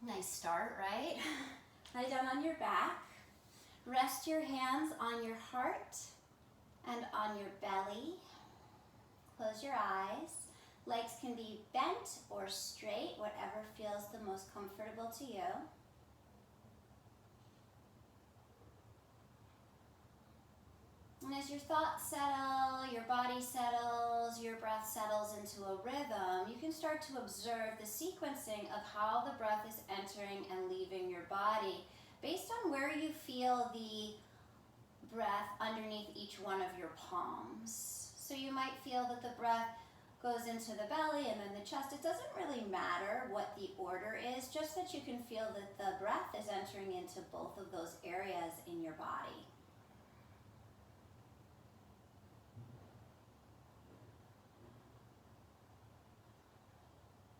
Nice start, right? Lie down on your back. Rest your hands on your heart and on your belly. Close your eyes. Legs can be bent or straight, whatever feels the most comfortable to you. And as your thoughts settle, your body settles, your breath settles into a rhythm, you can start to observe the sequencing of how the breath is entering and leaving your body based on where you feel the breath underneath each one of your palms. So you might feel that the breath goes into the belly and then the chest. It doesn't really matter what the order is, just that you can feel that the breath is entering into both of those areas in your body.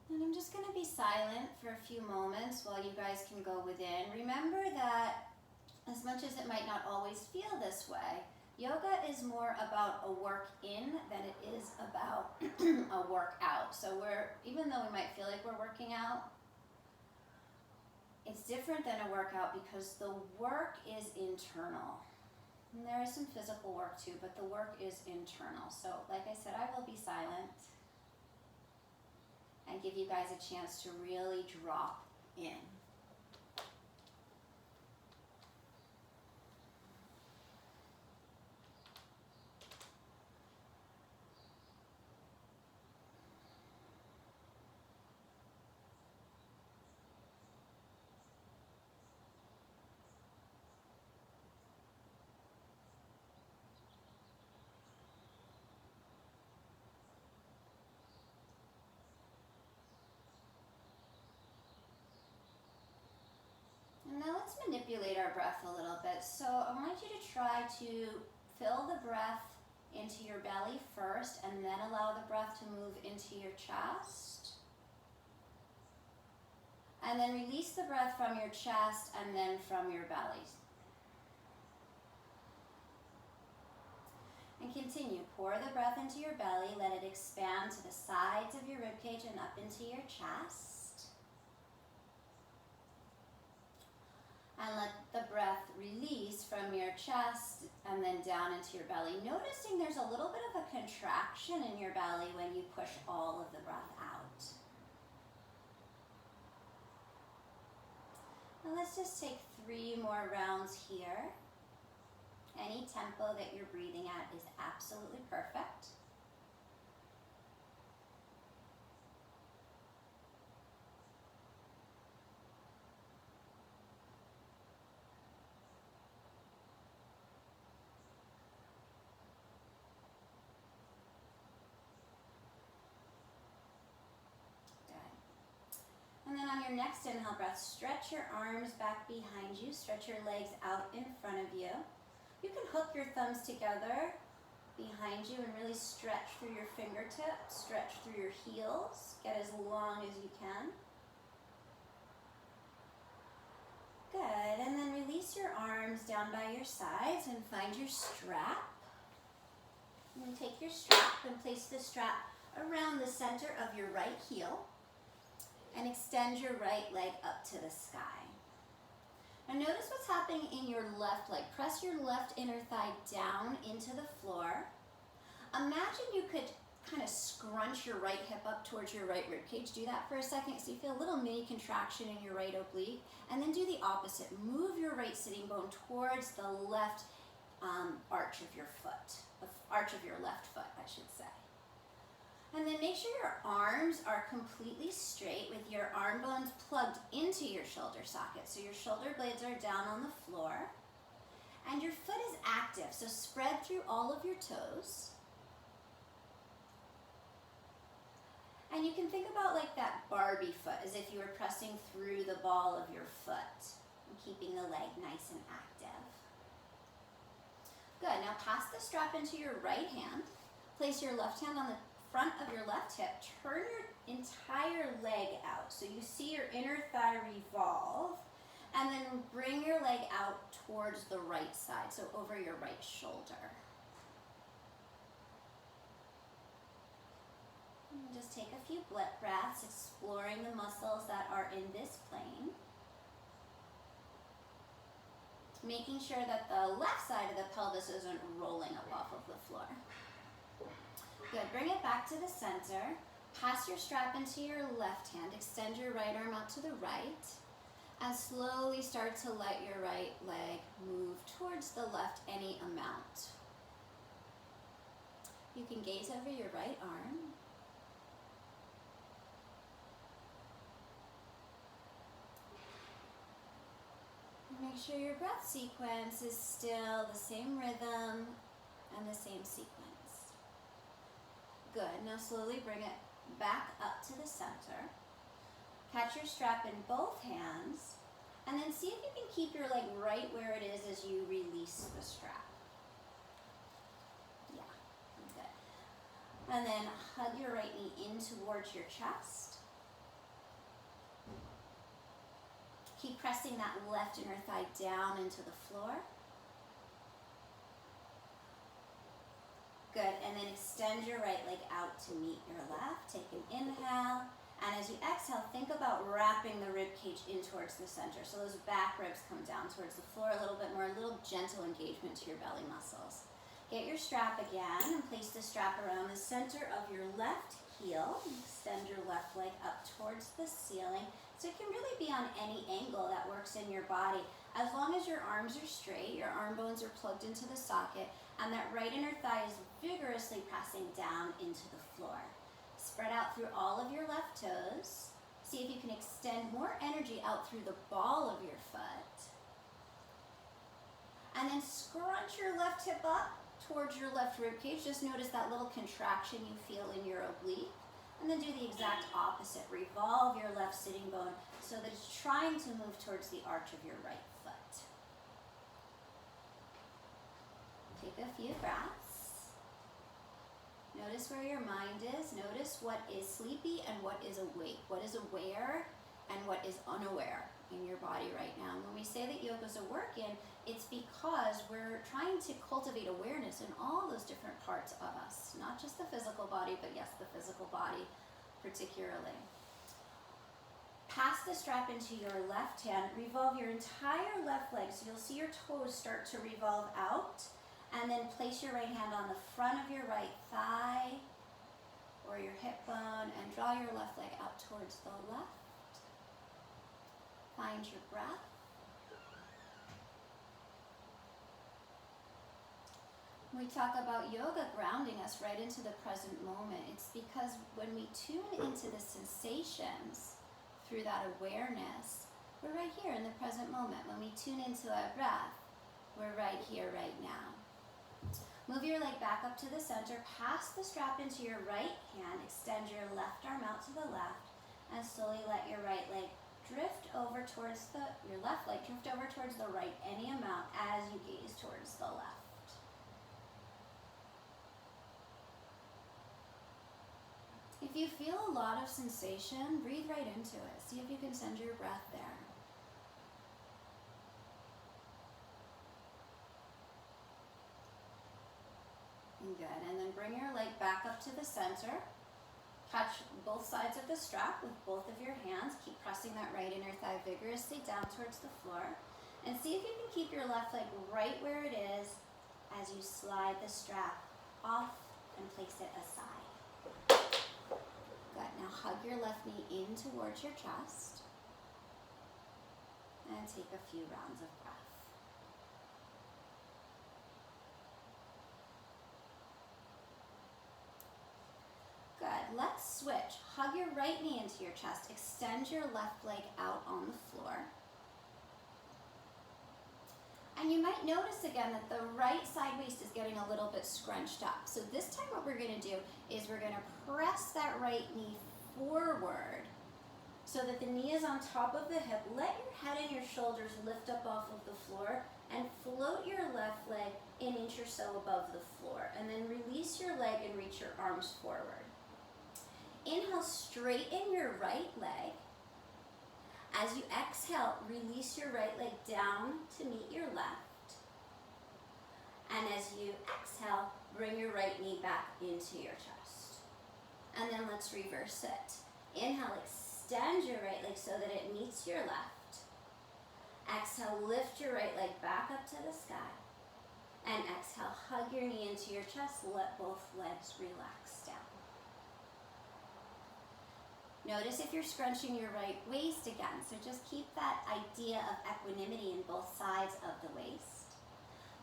And I'm just going to be silent for a few moments while you guys can go within. Remember that as much as it might not always feel this way, yoga is more about a work in than it is about a work out. So even though we might feel like we're working out, it's different than a workout because the work is internal. And there is some physical work too, but the work is internal. So like I said, I will be silent and give you guys a chance to really drop in. And now let's manipulate our breath a little bit. So I want you to try to fill the breath into your belly first and then allow the breath to move into your chest. And then release the breath from your chest and then from your belly. And continue. Pour the breath into your belly. Let it expand to the sides of your ribcage and up into your chest. And let the breath release from your chest and then down into your belly. Noticing there's a little bit of a contraction in your belly when you push all of the breath out. Now let's just take 3 more rounds here. Any tempo that you're breathing at is absolutely perfect. And then on your next inhale breath, stretch your arms back behind you, stretch your legs out in front of you. You can hook your thumbs together behind you and really stretch through your fingertips, stretch through your heels, get as long as you can. Good, and then release your arms down by your sides and find your strap. And then take your strap and place the strap around the center of your right heel. And extend your right leg up to the sky. And notice what's happening in your left leg. Press your left inner thigh down into the floor. Imagine you could kind of scrunch your right hip up towards your right rib cage. Do that for a second so you feel a little mini contraction in your right oblique. And then do the opposite. Move your right sitting bone towards the left arch of your foot. The arch of your left foot, I should say. And then make sure your arms are completely straight with your arm bones plugged into your shoulder socket. So your shoulder blades are down on the floor. And your foot is active, so spread through all of your toes. And you can think about like that Barbie foot, as if you were pressing through the ball of your foot and keeping the leg nice and active. Good, now pass the strap into your right hand. Place your left hand on the front of your left hip, turn your entire leg out so you see your inner thigh revolve, and then bring your leg out towards the right side, so over your right shoulder. And just take a few breaths, exploring the muscles that are in this plane. Making sure that the left side of the pelvis isn't rolling up off of the floor. Good, bring it back to the center. Pass your strap into your left hand. Extend your right arm out to the right. And slowly start to let your right leg move towards the left any amount. You can gaze over your right arm. Make sure your breath sequence is still the same rhythm and the same sequence. Good, now slowly bring it back up to the center. Catch your strap in both hands, and then see if you can keep your leg right where it is as you release the strap. Yeah, good. And then hug your right knee in towards your chest. Keep pressing that left inner thigh down into the floor. Good, and then extend your right leg out to meet your left. Take an inhale, and as you exhale, think about wrapping the rib cage in towards the center. So those back ribs come down towards the floor a little bit more, a little gentle engagement to your belly muscles. Get your strap again and place the strap around the center of your left heel. Extend your left leg up towards the ceiling. So it can really be on any angle that works in your body. As long as your arms are straight, your arm bones are plugged into the socket, and that right inner thigh is vigorously pressing down into the floor. Spread out through all of your left toes. See if you can extend more energy out through the ball of your foot. And then scrunch your left hip up towards your left rib cage. Just notice that little contraction you feel in your oblique. And then do the exact opposite. Revolve your left sitting bone so that it's trying to move towards the arch of your right foot. Take a few breaths. Notice where your mind is. Notice what is sleepy and what is awake. What is aware and what is unaware in your body right now. And when we say that yoga is a work-in, it's because we're trying to cultivate awareness in all those different parts of us. Not just the physical body, but yes, the physical body particularly. Pass the strap into your left hand. Revolve your entire left leg. So you'll see your toes start to revolve out. And then place your right hand on the front of your right thigh or your hip bone and draw your left leg out towards the left. Find your breath. When we talk about yoga grounding us right into the present moment, it's because when we tune into the sensations through that awareness, we're right here in the present moment. When we tune into our breath, we're right here, right now. Move your leg back up to the center, pass the strap into your right hand, extend your left arm out to the left, and slowly let your right leg drift over towards your left leg, drift over towards the right any amount as you gaze towards the left. If you feel a lot of sensation, breathe right into it. See if you can send your breath there. Good, and then bring your leg back up to the center. Touch both sides of the strap with both of your hands. Keep pressing that right inner thigh vigorously down towards the floor. And see if you can keep your left leg right where it is as you slide the strap off and place it aside. Good, now hug your left knee in towards your chest. And take a few rounds of breath. Good, let's switch. Hug your right knee into your chest. Extend your left leg out on the floor. And you might notice again that the right side waist is getting a little bit scrunched up. So this time what we're going to do is we're going to press that right knee forward so that the knee is on top of the hip. Let your head and your shoulders lift up off of the floor and float your left leg an inch or so above the floor. And then release your leg and reach your arms forward. Inhale, straighten your right leg. As you exhale, release your right leg down to meet your left. And as you exhale, bring your right knee back into your chest. And then let's reverse it. Inhale, extend your right leg so that it meets your left. Exhale, lift your right leg back up to the sky. And exhale, hug your knee into your chest, let both legs relax down. Notice if you're scrunching your right waist again, so just keep that idea of equanimity in both sides of the waist.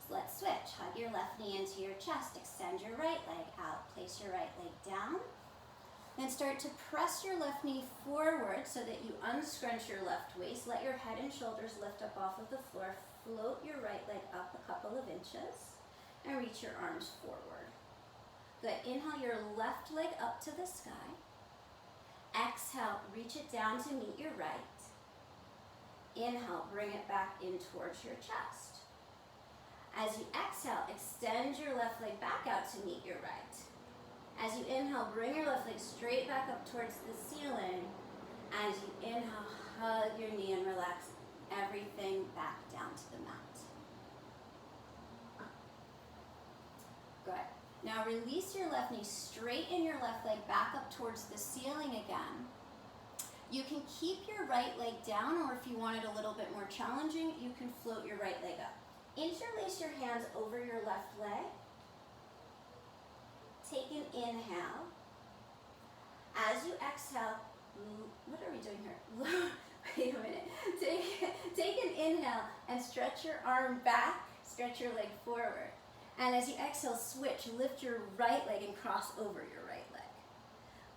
So let's switch. Hug your left knee into your chest, extend your right leg out, place your right leg down. Then start to press your left knee forward so that you unscrunch your left waist. Let your head and shoulders lift up off of the floor. Float your right leg up a couple of inches and reach your arms forward. Good. Inhale your left leg up to the sky. Exhale, reach it down to meet your right. Inhale, bring it back in towards your chest. As you exhale, extend your left leg back out to meet your right. As you inhale, bring your left leg straight back up towards the ceiling. As you inhale, hug your knee and relax everything back down to the mat. Good. Now release your left knee, straighten your left leg back up towards the ceiling again. You can keep your right leg down, or if you want it a little bit more challenging, you can float your right leg up. Interlace your hands over your left leg. Take an inhale. As you exhale, what are we doing here? Wait a minute. Take an inhale and stretch your arm back, stretch your leg forward. And as you exhale, switch, lift your right leg and cross over your right leg.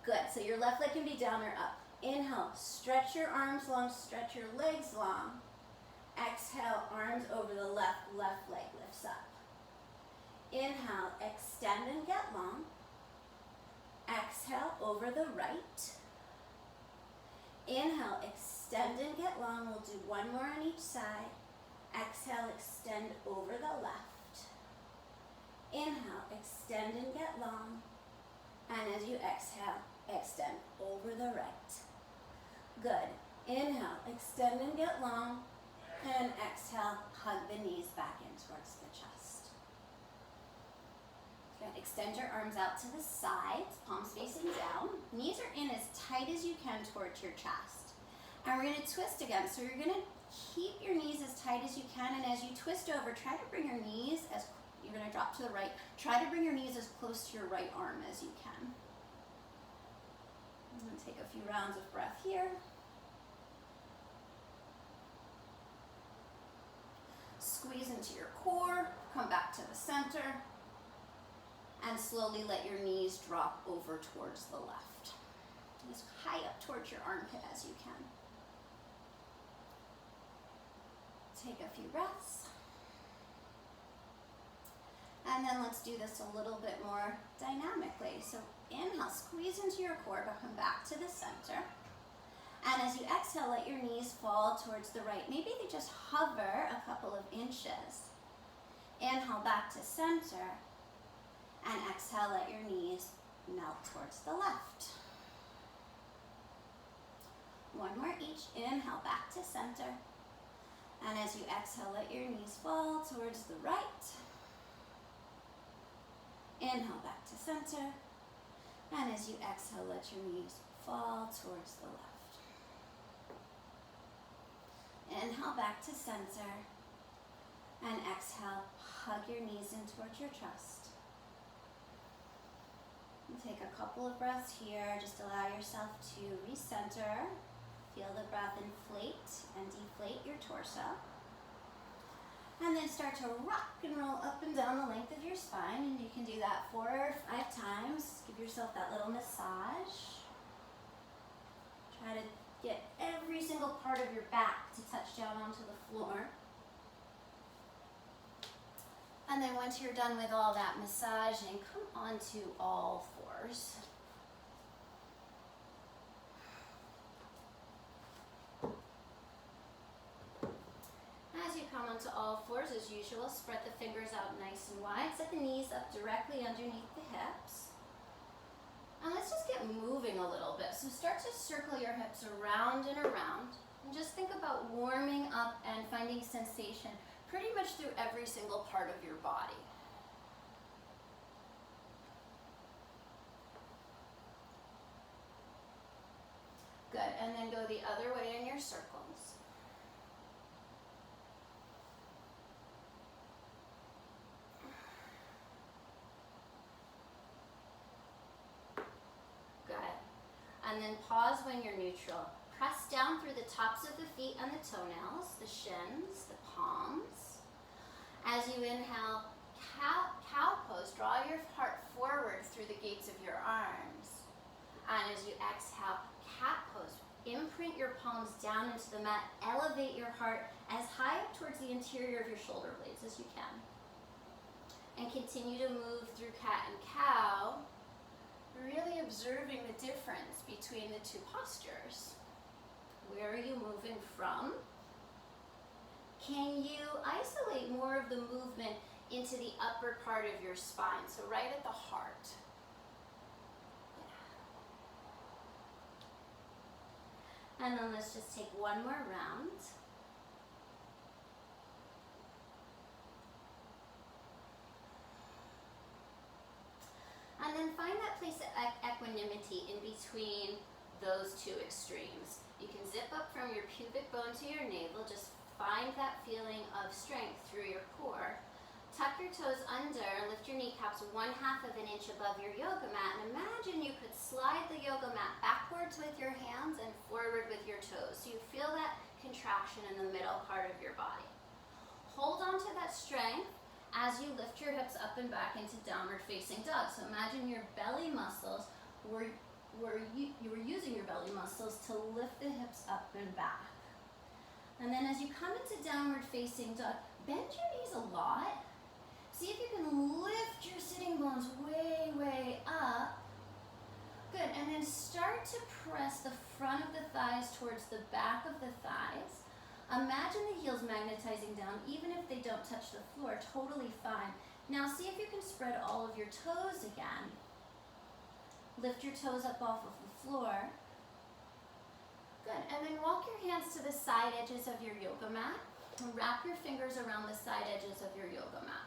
Good, so your left leg can be down or up. Inhale, stretch your arms long, stretch your legs long. Exhale, arms over the left leg lifts up. Inhale, extend and get long. Exhale, over the right. Inhale, extend and get long. We'll do one more on each side. Exhale, extend over the left. Inhale, extend and get long. And as you exhale, extend over the right. Good. Inhale, extend and get long. And exhale, hug the knees back in towards the chest. Good. Extend your arms out to the sides, palms facing down. Knees are in as tight as you can towards your chest. And we're going to twist again. So you're going to keep your knees as tight as you can. And as you twist over, try to bring your knees as you're going to drop to the right. Try to bring your knees as close to your right arm as you can. I'm going to take a few rounds of breath here. Squeeze into your core, come back to the center, and slowly let your knees drop over towards the left. As high up towards your armpit as you can. Take a few breaths. And then let's do this a little bit more dynamically. So inhale, squeeze into your core, but come back to the center. And as you exhale, let your knees fall towards the right. Maybe they just hover a couple of inches. Inhale back to center. And exhale, let your knees melt towards the left. One more each. Inhale back to center. And as you exhale, let your knees fall towards the right. Inhale back to center. And as you exhale, let your knees fall towards the left. Inhale back to center. And exhale, hug your knees in towards your chest. And take a couple of breaths here. Just allow yourself to recenter. Feel the breath inflate and deflate your torso. And then start to rock and roll up and down the length of your spine. And you can do that 4 or 5 times. Give yourself that little massage. Try to get every single part of your back to touch down onto the floor. And then once you're done with all that massaging, come onto all fours. As you come onto all fours, as usual, spread the fingers out nice and wide. Set the knees up directly underneath the hips. And let's just get moving a little bit. So start to circle your hips around and around. And just think about warming up and finding sensation pretty much through every single part of your body. Good. and then go the other way in your circles. Good. And then pause when you're neutral. Press down through the tops of the feet and the toenails, the shins, the palms. As you inhale, cow pose, draw your heart forward through the gates of your arms. And as you exhale, cat pose, imprint your palms down into the mat, elevate your heart as high up towards the interior of your shoulder blades as you can. And continue to move through cat and cow, really observing the difference between the two postures. Where are you moving from? Can you isolate more of the movement into the upper part of your spine, so right at the heart? And then let's just take one more round. And then find that place of equanimity in between those two extremes. You can zip up from your pubic bone to your navel, just find that feeling of strength through your core. Tuck your toes under and lift your kneecaps 1/2 of an inch above your yoga mat. And imagine you could slide the yoga mat backwards with your hands and forward with your toes. So you feel that contraction in the middle part of your body. Hold on to that strength as you lift your hips up and back into downward facing dog. So imagine your belly muscles you were using your belly muscles to lift the hips up and back. And then as you come into downward facing dog, bend your knees a lot. See if you can lift your sitting bones way, way up. Good, and then start to press the front of the thighs towards the back of the thighs. Imagine the heels magnetizing down, even if they don't touch the floor, totally fine. Now see if you can spread all of your toes again. Lift your toes up off of the floor. Good, and then walk your hands to the side edges of your yoga mat and wrap your fingers around the side edges of your yoga mat.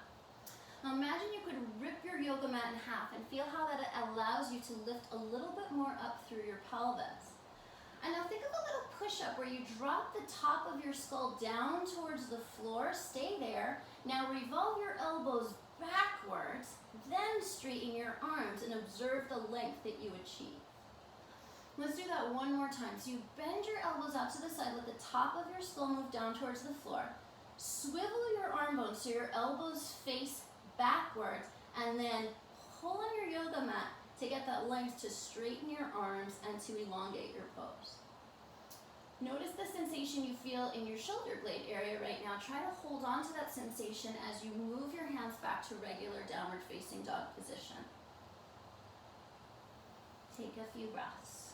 Now imagine you could rip your yoga mat in half and feel how that allows you to lift a little bit more up through your pelvis. And now think of a little push-up where you drop the top of your skull down towards the floor, stay there. Now revolve your elbows backwards, then straighten your arms and observe the length that you achieve. Let's do that one more time. So you bend your elbows out to the side, let the top of your skull move down towards the floor. Swivel your arm bones so your elbows face backwards, and then pull on your yoga mat to get that length to straighten your arms and to elongate your pose. Notice the sensation you feel in your shoulder blade area right now. Try to hold on to that sensation as you move your hands back to regular downward facing dog position. Take a few breaths.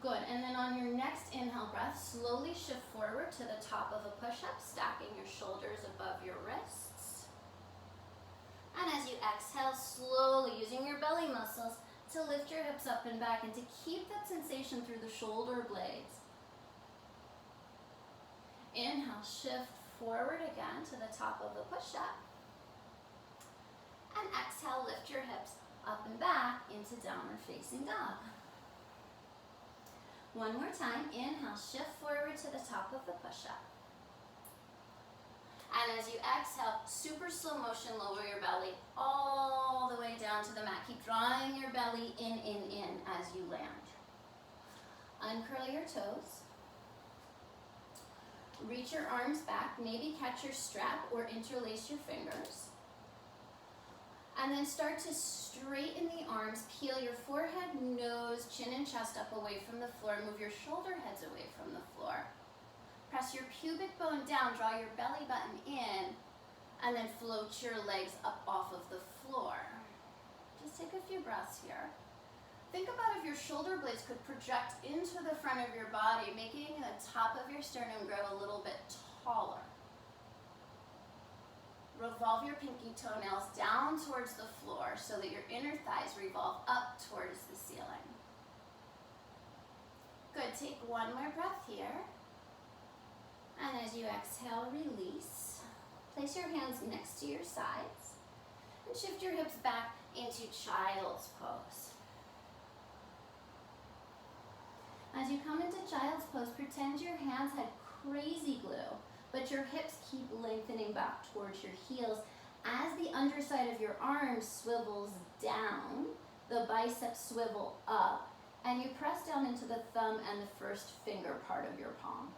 Good, and then on your next inhale breath, slowly shift forward to the top of a push-up, stacking your shoulders above your wrists. And as you exhale, slowly using your belly muscles to lift your hips up and back and to keep that sensation through the shoulder blades. Inhale, shift forward again to the top of the push-up. And exhale, lift your hips up and back into downward facing dog. One more time, inhale, shift forward to the top of the push-up. And as you exhale, super slow motion, lower your belly all the way down to the mat. Keep drawing your belly in as you land. Uncurl your toes. Reach your arms back, maybe catch your strap or interlace your fingers. And then start to straighten the arms, peel your forehead, nose, chin, and chest up away from the floor. Move your shoulder heads away from the floor. Press your pubic bone down, draw your belly button in, and then float your legs up off of the floor. Just take a few breaths here. Think about if your shoulder blades could project into the front of your body, making the top of your sternum grow a little bit taller. Revolve your pinky toenails down towards the floor so that your inner thighs revolve up towards the ceiling. Good, take one more breath here. And as you exhale, release. Place your hands next to your sides and shift your hips back into child's pose. As you come into child's pose, pretend your hands had crazy glue, but your hips keep lengthening back towards your heels. As the underside of your arm swivels down, the biceps swivel up, and you press down into the thumb and the first finger part of your palm.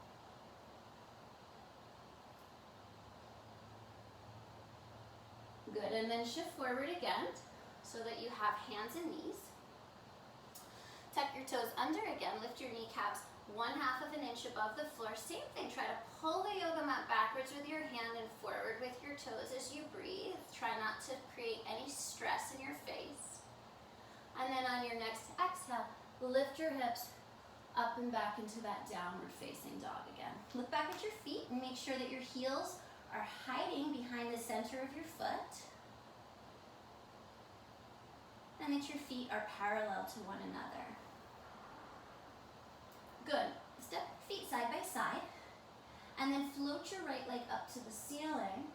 Good, and then shift forward again so that you have hands and knees. Tuck your toes under again, lift your kneecaps 1/2 of an inch above the floor. Same thing, try to pull the yoga mat backwards with your hand and forward with your toes as you breathe. Try not to create any stress in your face. And then on your next exhale, lift your hips up and back into that downward facing dog again. Look back at your feet and make sure that your heels are hiding behind the center of your foot, and that your feet are parallel to one another. Good. Step feet side by side, and then float your right leg up to the ceiling.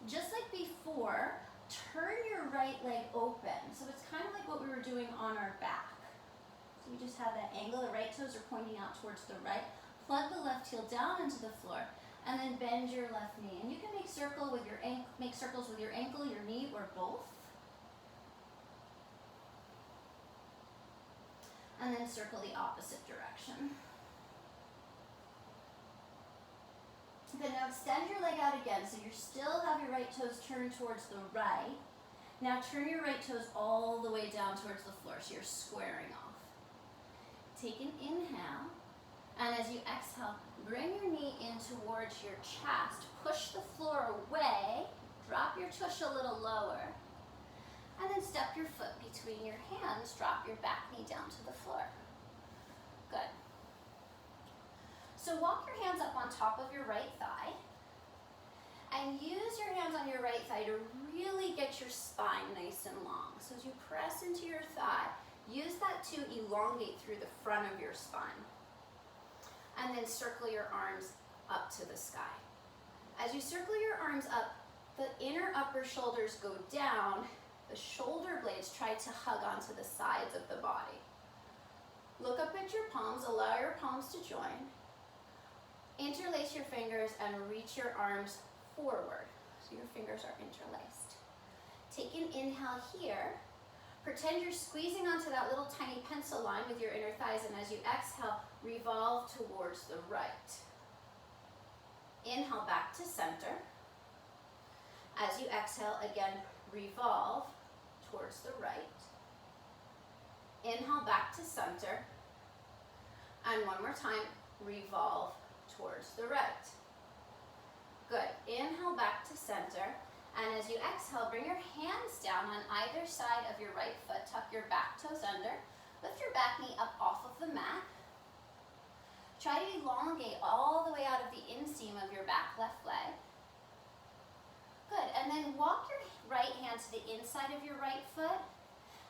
Just like before, turn your right leg open. So it's kind of like what we were doing on our back. So we just have that angle. The right toes are pointing out towards the right. Plug the left heel down into the floor, and then bend your left knee. And you can make circles with your ankle, your knee, or both. And then circle the opposite direction. Good, now extend your leg out again, so you still have your right toes turned towards the right. Now turn your right toes all the way down towards the floor, so you're squaring off. Take an inhale, and as you exhale, bring your knee in towards your chest. Push the floor away, drop your tush a little lower, and then step your foot between your hands, drop your back knee down to the floor. Good. So walk your hands up on top of your right thigh, and use your hands on your right thigh to really get your spine nice and long. So as you press into your thigh, use that to elongate through the front of your spine. And then circle your arms up to the sky. As you circle your arms up, the inner upper shoulders go down. The shoulder blades try to hug onto the sides of the body. Look up at your palms, allow your palms to join. Interlace your fingers and reach your arms forward, so your fingers are interlaced. Take an inhale here. Pretend you're squeezing onto that little tiny pencil line with your inner thighs, and as you exhale, revolve towards the right. Inhale back to center. As you exhale, again, revolve towards the right. Inhale back to center. And one more time, revolve towards the right. Good. Inhale back to center. And as you exhale, bring your hands down on either side of your right foot. Tuck your back toes under. Lift your back knee up off of the mat. Try to elongate all the way out of the inseam of your back left leg. Good. And then walk your right hand to the inside of your right foot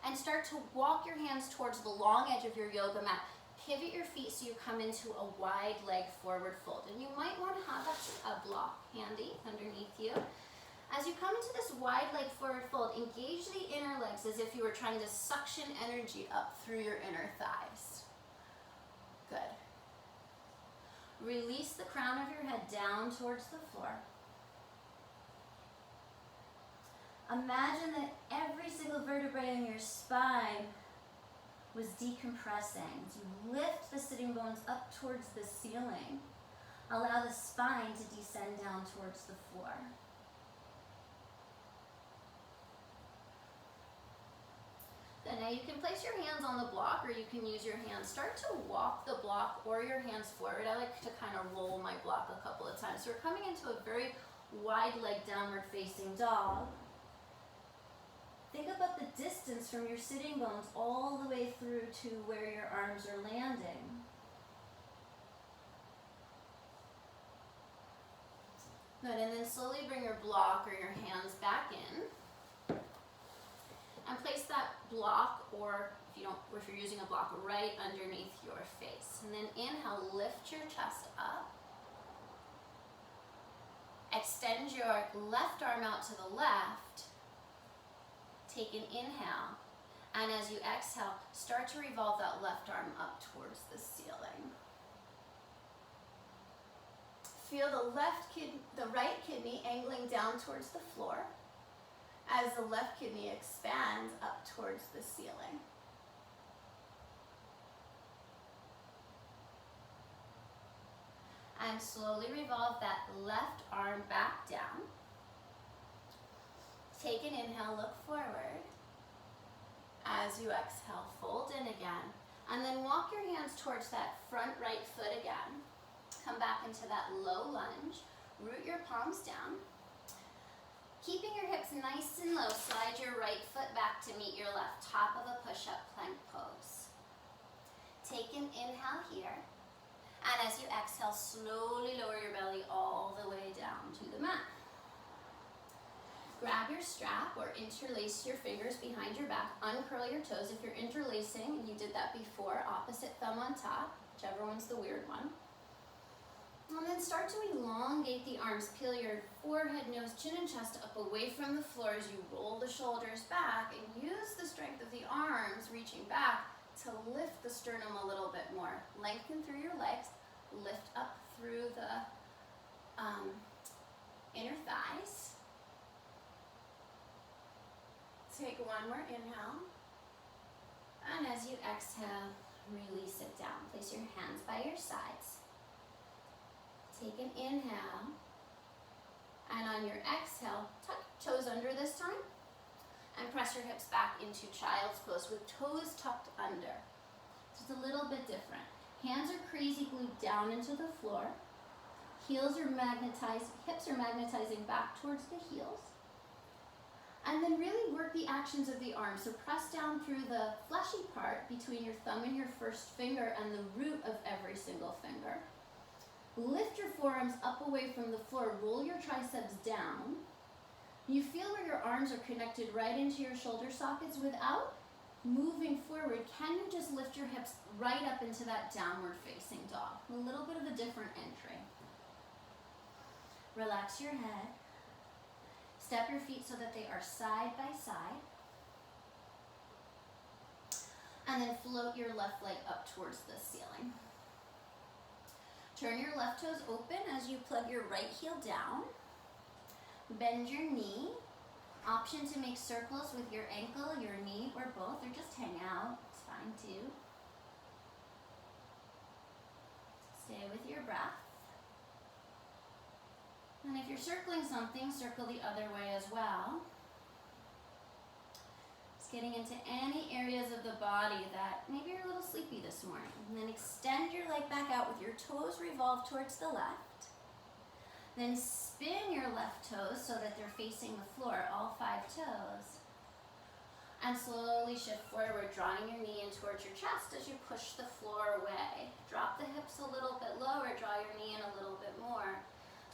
and start to walk your hands towards the long edge of your yoga mat. Pivot your feet so you come into a wide leg forward fold. And you might want to have a block handy underneath you. As you come into this wide leg forward fold, engage the inner legs as if you were trying to suction energy up through your inner thighs. Good. Release the crown of your head down towards the floor. Imagine that every single vertebrae in your spine was decompressing. As you lift the sitting bones up towards the ceiling, allow the spine to descend down towards the floor. Then now you can place your hands on the block, or you can use your hands. Start to walk the block or your hands forward. I like to kind of roll my block a couple of times. So we're coming into a very wide leg downward facing dog. Think about the distance from your sitting bones all the way through to where your arms are landing. Good, and then slowly bring your block or your hands back in. And place that block, or if you're using a block, right underneath your face. And then inhale, lift your chest up. Extend your left arm out to the left. Take an inhale, and as you exhale, start to revolve that left arm up towards the ceiling. Feel the right kidney angling down towards the floor as the left kidney expands up towards the ceiling. And slowly revolve that left arm back down. Take an inhale, look forward. As you exhale, fold in again. And then walk your hands towards that front right foot again. Come back into that low lunge. Root your palms down. Keeping your hips nice and low, slide your right foot back to meet your left, top of a push-up plank pose. Take an inhale here. And as you exhale, slowly lower your belly all the way down to the mat. Grab your strap or interlace your fingers behind your back. Uncurl your toes. If you're interlacing, and you did that before, opposite thumb on top, whichever one's the weird one. And then start to elongate the arms. Peel your forehead, nose, chin, and chest up away from the floor as you roll the shoulders back, and use the strength of the arms reaching back to lift the sternum a little bit more. Lengthen through your legs, lift up through the inner thighs. Take one more inhale. And as you exhale, release it down. Place your hands by your sides. Take an inhale. And on your exhale, tuck your toes under this time. And press your hips back into child's pose with toes tucked under. So it's a little bit different. Hands are crazy glued down into the floor. Heels are magnetized, hips are magnetizing back towards the heels. And then really work the actions of the arms. So press down through the fleshy part between your thumb and your first finger and the root of every single finger. Lift your forearms up away from the floor. Roll your triceps down. You feel where your arms are connected right into your shoulder sockets without moving forward. Can you just lift your hips right up into that downward facing dog? A little bit of a different entry. Relax your head. Step your feet so that they are side by side. And then float your left leg up towards the ceiling. Turn your left toes open as you plug your right heel down. Bend your knee. Option to make circles with your ankle, your knee, or both, or just hang out. It's fine too. Stay with your breath. And if you're circling something, circle the other way as well. Just getting into any areas of the body that maybe you're a little sleepy this morning. And then extend your leg back out with your toes revolved towards the left. Then spin your left toes so that they're facing the floor, all 5 toes. And slowly shift forward, drawing your knee in towards your chest as you push the floor away. Drop the hips a little bit lower, draw your knee in a little bit more.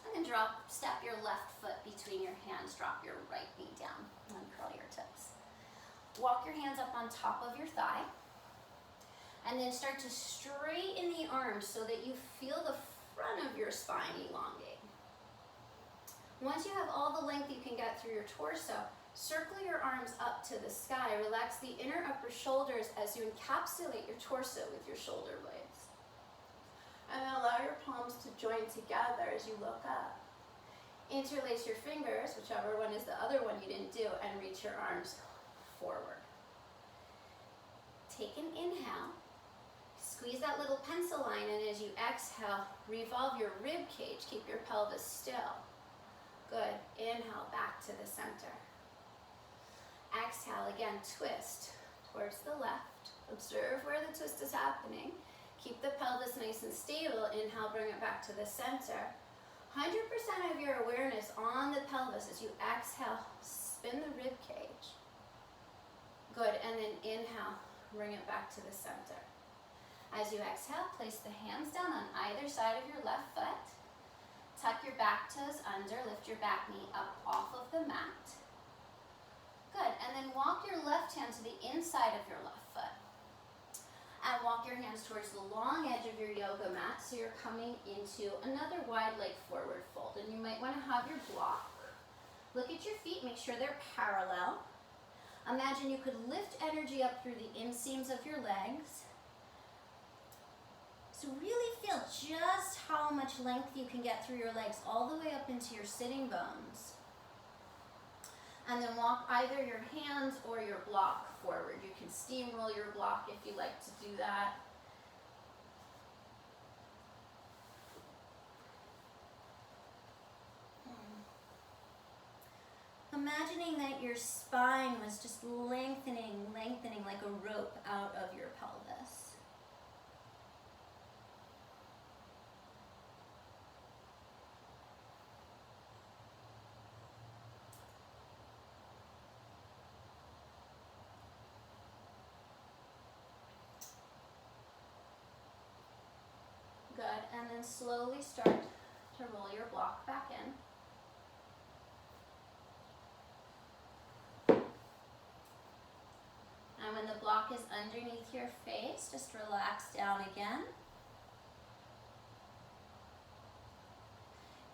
And then step your left foot between your hands, drop your right knee down, and curl your toes. Walk your hands up on top of your thigh. And then start to straighten the arms so that you feel the front of your spine elongate. Once you have all the length you can get through your torso, circle your arms up to the sky. Relax the inner upper shoulders as you encapsulate your torso with your shoulder blades. And then allow your palms to join together as you look up. Interlace your fingers, whichever one is the other one you didn't do, and reach your arms forward. Take an inhale. Squeeze that little pencil line, and as you exhale, revolve your rib cage. Keep your pelvis still. Good. Inhale back to the center. Exhale again, twist towards the left. Observe where the twist is happening. Keep the pelvis nice and stable. Inhale, bring it back to the center. 100% of your awareness on the pelvis as you exhale, spin the rib cage. Good, and then inhale, bring it back to the center. As you exhale, place the hands down on either side of your left foot. Tuck your back toes under, lift your back knee up off of the mat. Good, and then walk your left hand to the inside of your left foot. And walk your hands towards the long edge of your yoga mat so you're coming into another wide leg forward fold. And you might want to have your block. Look at your feet, make sure they're parallel. Imagine you could lift energy up through the inseams of your legs. So really feel feel just how much length you can get through your legs all the way up into your sitting bones. And then walk either your hands or your block forward. You can steamroll your block if you like to do that. Imagining that your spine was just lengthening like a rope out of your pelvis. Good, and then slowly start to roll your block back in. And when the block is underneath your face, just relax down again.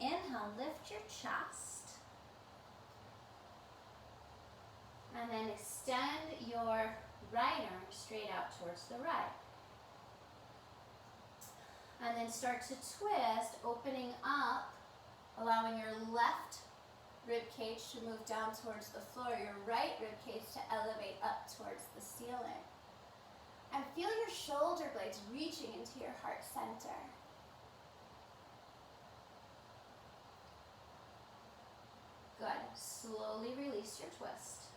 Inhale, lift your chest. And then extend your right arm straight out towards the right. And then start to twist, opening up, allowing your left rib cage to move down towards the floor, your right rib cage to elevate up towards the ceiling. And feel your shoulder blades reaching into your heart center. Good. Slowly release your twist.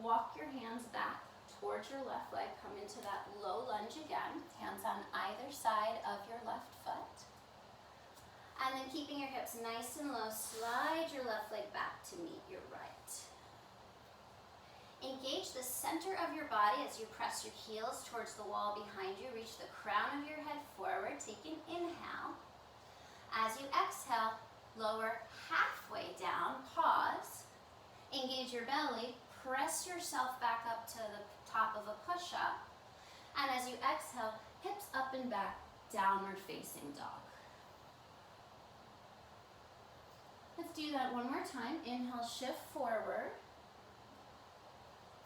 Walk your hands back towards your left leg. Come into that low lunge again. Hands on either side of your left foot. And then keeping your hips nice and low, slide your left leg back to meet your right. Engage the center of your body as you press your heels towards the wall behind you. Reach the crown of your head forward. Take an inhale. As you exhale, lower halfway down, pause. Engage your belly. Press yourself back up to the top of a push-up. And as you exhale, hips up and back, downward facing dog. Let's do that one more time. Inhale, shift forward.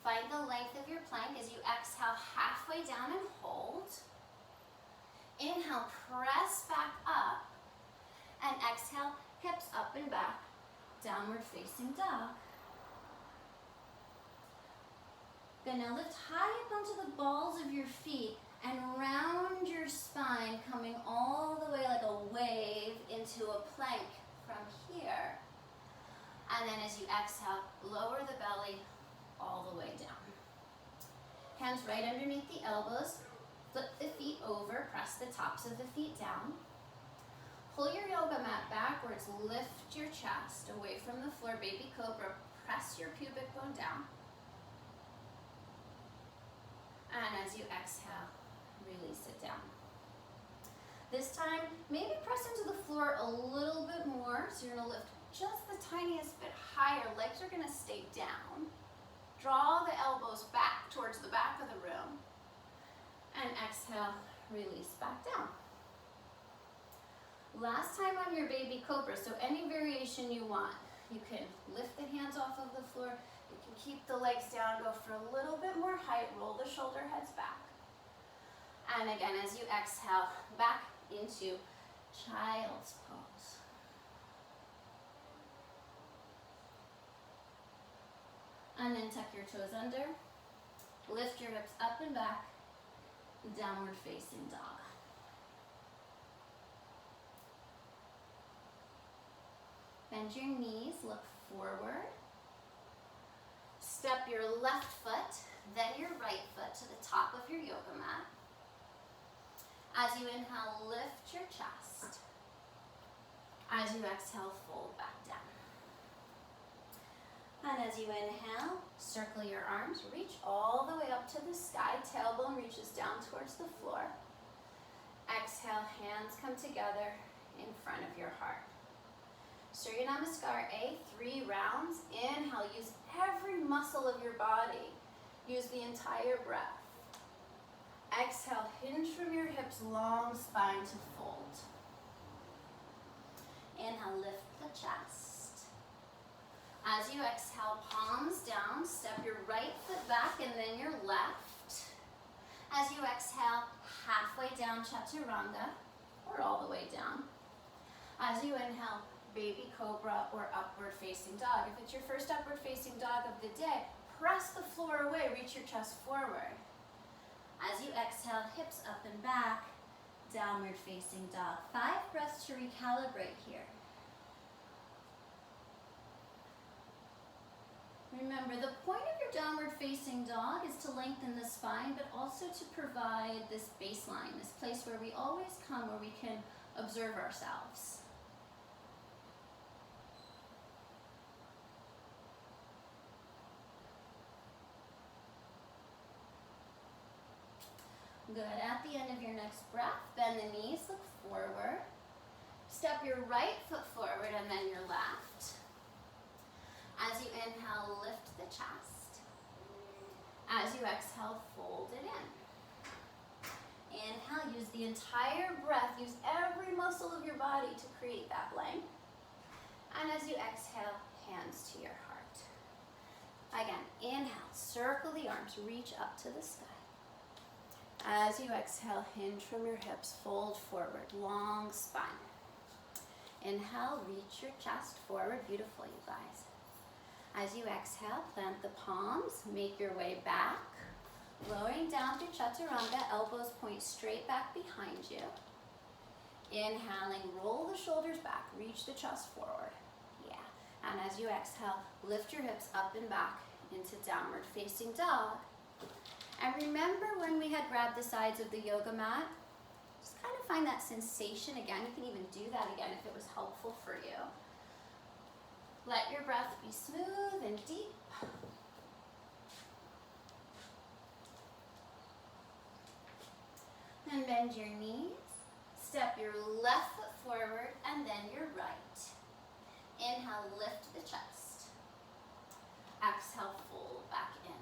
Find the length of your plank as you exhale halfway down and hold. Inhale, press back up. And exhale, hips up and back, downward facing dog. Good, now lift high up onto the balls of your feet and round your spine, coming all the way like a wave into a plank from here. And then as you exhale, lower the belly all the way down. Hands right underneath the elbows, flip the feet over, press the tops of the feet down. Pull your yoga mat backwards, lift your chest away from the floor, baby cobra, press your pubic bone down. And as you exhale, release it down. This time, maybe press into the floor a little bit more, so you're gonna lift just the tiniest bit higher. Legs are gonna stay down. Draw the elbows back towards the back of the room. And exhale, release back down. Last time on your baby cobra, so any variation you want. You can lift the hands off of the floor. You can keep the legs down, go for a little bit more height, roll the shoulder heads back. And again, as you exhale, back into child's pose. And then tuck your toes under, lift your hips up and back, downward facing dog. Bend your knees, look forward. Step your left foot, then your right foot to the top of your yoga mat. As you inhale, lift your chest. As you exhale, fold back down. And as you inhale, circle your arms, reach all the way up to the sky. Tailbone reaches down towards the floor. Exhale, hands come together in front of your heart. Surya Namaskar A, 3 rounds. Inhale, use every muscle of your body. Use the entire breath. Exhale, hinge from your hips, long spine to fold. Inhale, lift the chest. As you exhale, palms down, step your right foot back and then your left. As you exhale, halfway down chaturanga, or all the way down. As you inhale, baby cobra or upward facing dog. If it's your first upward facing dog of the day, press the floor away, reach your chest forward. As you exhale, hips up and back, downward facing dog. 5 breaths to recalibrate here. Remember, the point of your downward facing dog is to lengthen the spine, but also to provide this baseline, this place where we always come, where we can observe ourselves. Good. At the end of your next breath, bend the knees, look forward. Step your right foot forward and then your left. As you inhale, lift the chest. As you exhale, fold it in. Inhale, use the entire breath, use every muscle of your body to create that length. And as you exhale, hands to your heart. Again, inhale, circle the arms, reach up to the sky. As you exhale, hinge from your hips, fold forward, long spine. Inhale, reach your chest forward, beautiful, you guys. As you exhale, plant the palms, make your way back, lowering down through chaturanga, elbows point straight back behind you. Inhaling, roll the shoulders back, reach the chest forward. Yeah. And as you exhale, lift your hips up and back into downward facing dog. And remember when we had grabbed the sides of the yoga mat? Just kind of find that sensation again. You can even do that again if it was helpful for you. Let your breath be smooth and deep. Then bend your knees. Step your left foot forward and then your right. Inhale, lift the chest. Exhale, fold back in.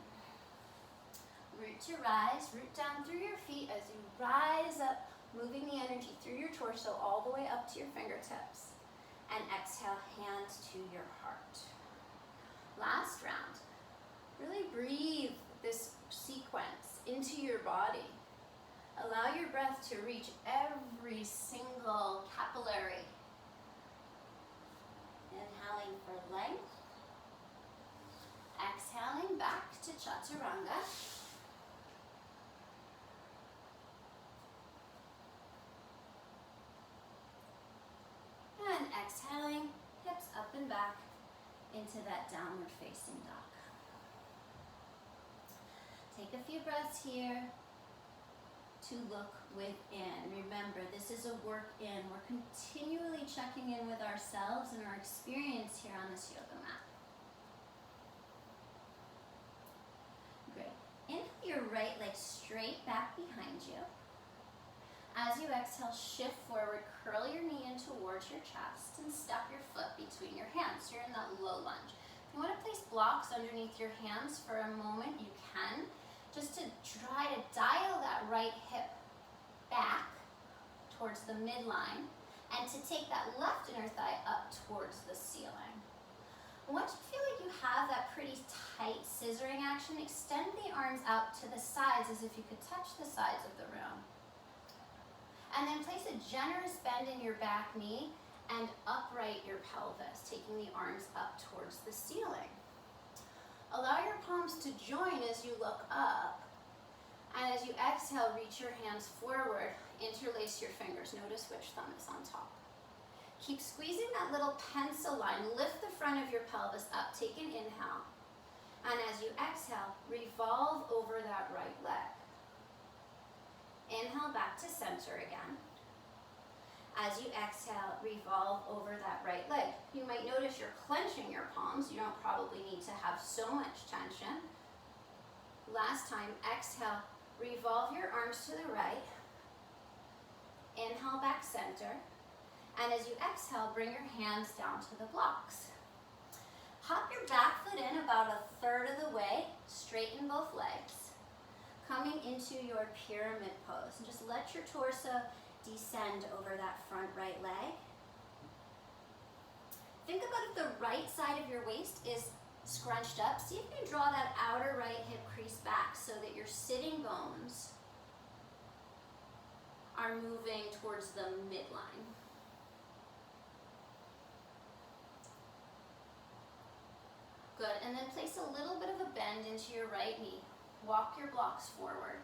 Root to rise, root down through your feet as you rise up, moving the energy through your torso all the way up to your fingertips. And exhale, hands to your heart. Last round. Really breathe this sequence into your body. Allow your breath to reach every single capillary. Inhaling for length. Exhaling back to chaturanga. And exhaling, hips up and back into that downward facing dog. Take a few breaths here to look within. Remember, this is a work in. We're continually checking in with ourselves and our experience here on this yoga mat. Great. Inhale your right leg straight back behind you. As you exhale, shift forward, curl your knee in towards your chest and step your foot between your hands. You're in that low lunge. If you want to place blocks underneath your hands for a moment, you can. Just to try to dial that right hip back towards the midline and to take that left inner thigh up towards the ceiling. Once you feel like you have that pretty tight scissoring action, extend the arms out to the sides as if you could touch the sides of the room. And then place a generous bend in your back knee and upright your pelvis, taking the arms up towards the ceiling. Allow your palms to join as you look up. And as you exhale, reach your hands forward, interlace your fingers. Notice which thumb is on top. Keep squeezing that little pencil line. Lift the front of your pelvis up. Take an inhale. And as you exhale, revolve over that right leg. Inhale back to center again. As you exhale, revolve over that right leg. You might notice you're clenching your palms. You don't probably need to have so much tension. Last time, exhale, revolve your arms to the right. Inhale back center. And as you exhale, bring your hands down to the blocks. Hop your back foot in about 1/3 of the way, straighten both legs. Coming into your pyramid pose. And just let your torso descend over that front right leg. Think about if the right side of your waist is scrunched up. See if you can draw that outer right hip crease back so that your sitting bones are moving towards the midline. Good, and then place a little bit of a bend into your right knee. Walk your blocks forward.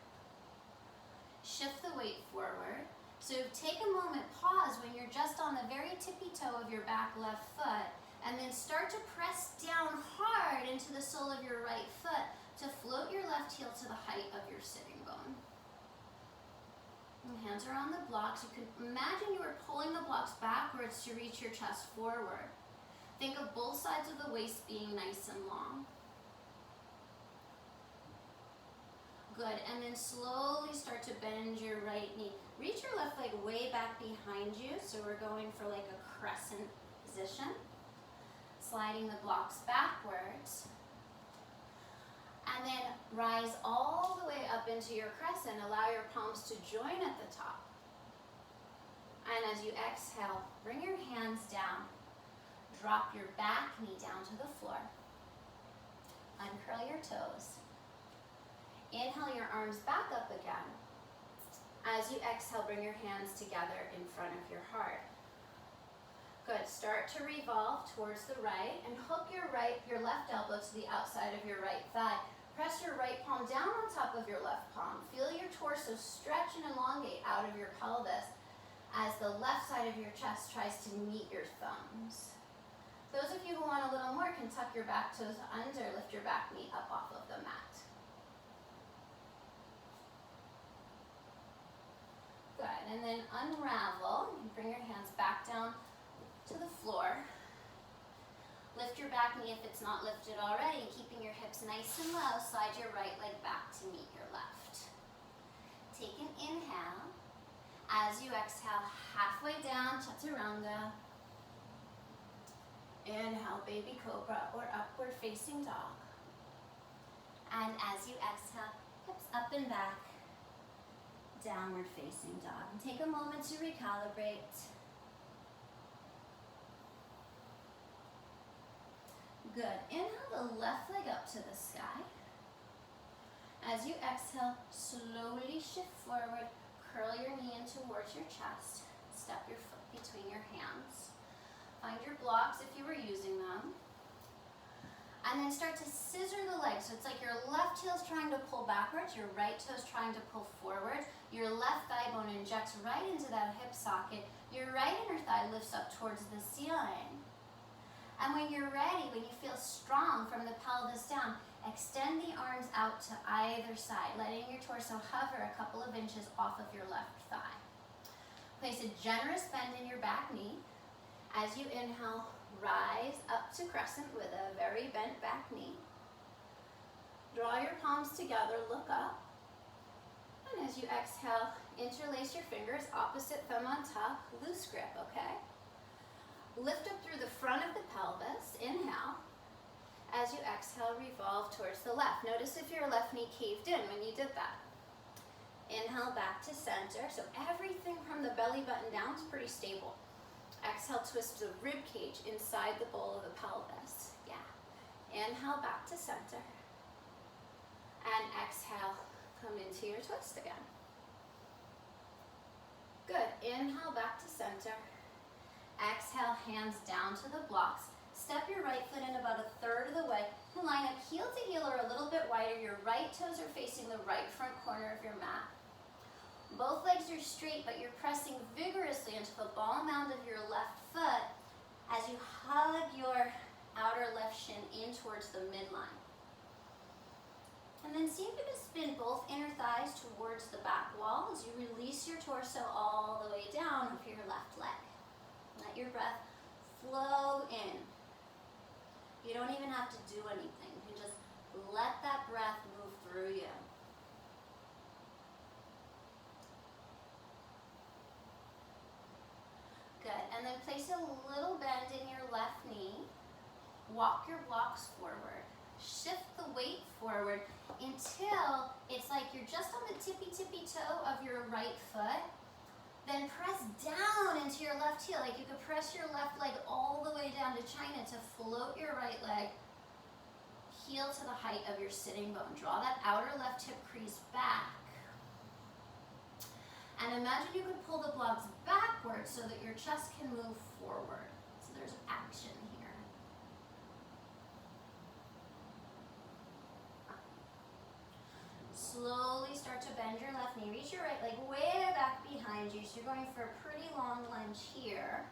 Shift the weight forward. So take a moment, pause when you're just on the very tippy toe of your back left foot, and then start to press down hard into the sole of your right foot to float your left heel to the height of your sitting bone. And hands are on the blocks. You can imagine you are pulling the blocks backwards to reach your chest forward. Think of both sides of the waist being nice and long. Good, and then slowly start to bend your right knee. Reach your left leg way back behind you, so we're going for like a crescent position. Sliding the blocks backwards. And then rise all the way up into your crescent. Allow your palms to join at the top. And as you exhale, bring your hands down. Drop your back knee down to the floor. Uncurl your toes. Inhale your arms back up again. As you exhale, bring your hands together in front of your heart. Good, start to revolve towards the right and hook your left elbow to the outside of your right thigh. Press your right palm down on top of your left palm. Feel your torso stretch and elongate out of your pelvis as the left side of your chest tries to meet your thumbs. Those of you who want a little more can tuck your back toes under, lift your back knee up off of the mat. Good, and then unravel. Bring your hands back down to the floor. Lift your back knee if it's not lifted already, and keeping your hips nice and low, slide your right leg back to meet your left. Take an inhale. As you exhale, halfway down, Chaturanga. Inhale, baby cobra or upward facing dog. And as you exhale, hips up and back, downward facing dog. And take a moment to recalibrate. Good. Inhale the left leg up to the sky. As you exhale, slowly shift forward, curl your knee in towards your chest, step your foot between your hands. Find your blocks if you were using them. And then start to scissor the legs. So it's like your left heel is trying to pull backwards, your right toe is trying to pull forward. Your left thigh bone injects right into that hip socket. Your right inner thigh lifts up towards the ceiling. And when you're ready, when you feel strong from the pelvis down, extend the arms out to either side, letting your torso hover a couple of inches off of your left thigh. Place a generous bend in your back knee. As you inhale, rise up to crescent with a very bent back knee. Draw your palms together, look up. And as you exhale, interlace your fingers, opposite thumb on top, loose grip, okay? Lift up through the front of the pelvis, inhale. As you exhale, revolve towards the left. Notice if your left knee caved in when you did that. Inhale back to center, so everything from the belly button down is pretty stable. Exhale, twist the rib cage inside the bowl of the pelvis. Yeah. Inhale back to center. And exhale, come into your twist again. Good. Inhale back to center. Exhale, hands down to the blocks. Step your right foot in about a third of the way. And line up heel to heel or a little bit wider. Your right toes are facing the right front corner of your mat. Both legs are straight, but you're pressing vigorously into the ball mound of your left foot as you hug your outer left shin in towards the midline. And then see if you can spin both inner thighs towards the back wall as you release your torso all the way down with your left leg. Let your breath flow in. You don't even have to do anything. You can just let that breath move through you. Good. And then place a little bend in your left knee. Walk your blocks forward. Shift the weight forward until it's like you're just on the tippy toe of your right foot. Then press down into your left heel. Like you could press your left leg all the way down to China to float your right leg heel to the height of your sitting bone. Draw that outer left hip crease back. And And imagine you could pull the blocks backwards so that your chest can move forward. So there's action here. Slowly start to bend your left knee. Reach your right leg way back behind you. So you're going for a pretty long lunge here.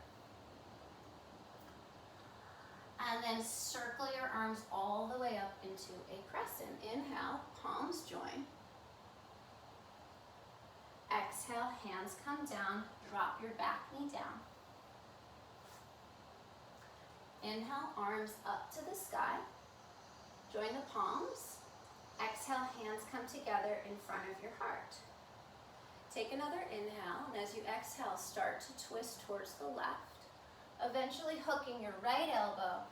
And then circle your arms all the way up into a crescent. Inhale, palms join. Exhale, hands come down. Drop your back knee down. Inhale, arms up to the sky. Join the palms. Exhale, hands come together in front of your heart. Take another inhale, and as you exhale, start to twist towards the left. Eventually hooking your right elbow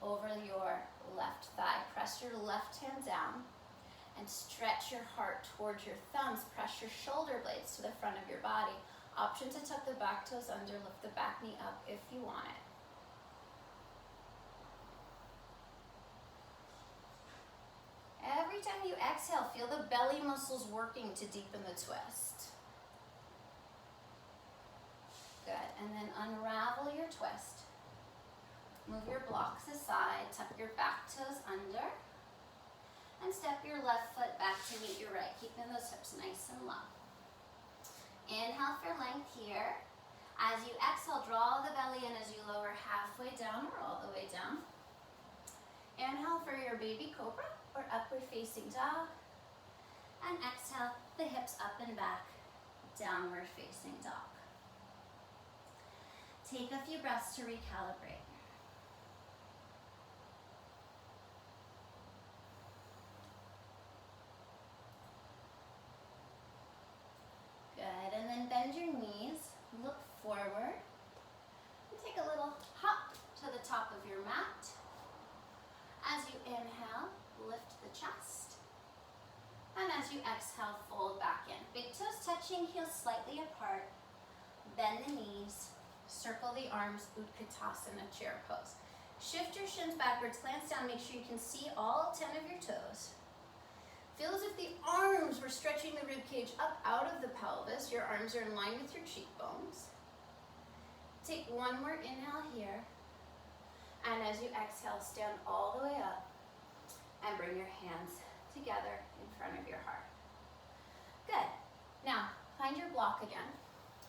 over your left thigh. Press your left hand down and stretch your heart towards your thumbs. Press your shoulder blades to the front of your body. Option to tuck the back toes under, lift the back knee up if you want it. Every time you exhale, feel the belly muscles working to deepen the twist. Good, and then unravel your twist. Move your blocks aside, tuck your back toes under, and step your left foot back to meet your right, keeping those hips nice and low. Inhale for length here. As you exhale, draw the belly in as you lower halfway down or all the way down. Inhale for your baby cobra or upward facing dog. And exhale, the hips up and back, downward facing dog. Take a few breaths to recalibrate. Good, and then bend your knees, look forward, and take a little hop to the top of your mat. As you inhale, lift the chest. And as you exhale, fold back in. Big toes touching, heels slightly apart. Bend the knees, circle the arms, Utkatasana chair pose. Shift your shins backwards, glance down, make sure you can see all 10 of your toes. Feel as if the arms were stretching the rib cage up out of the pelvis. Your arms are in line with your cheekbones. Take one more inhale here. And as you exhale, stand all the way up and bring your hands together in front of your heart. Good. Now, find your block again.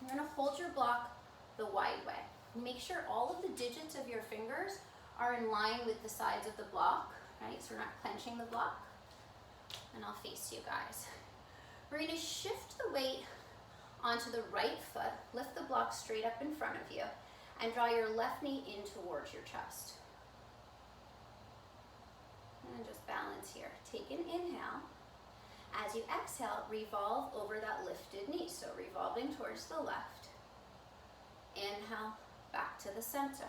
You're going to hold your block the wide way. Make sure all of the digits of your fingers are in line with the sides of the block, right? So we're not clenching the block. And I'll face you guys. We're going to shift the weight onto the right foot, lift the block straight up in front of you, and draw your left knee in towards your chest. And just balance here. Take an inhale. As you exhale, revolve over that lifted knee, so revolving towards the left. Inhale, back to the center.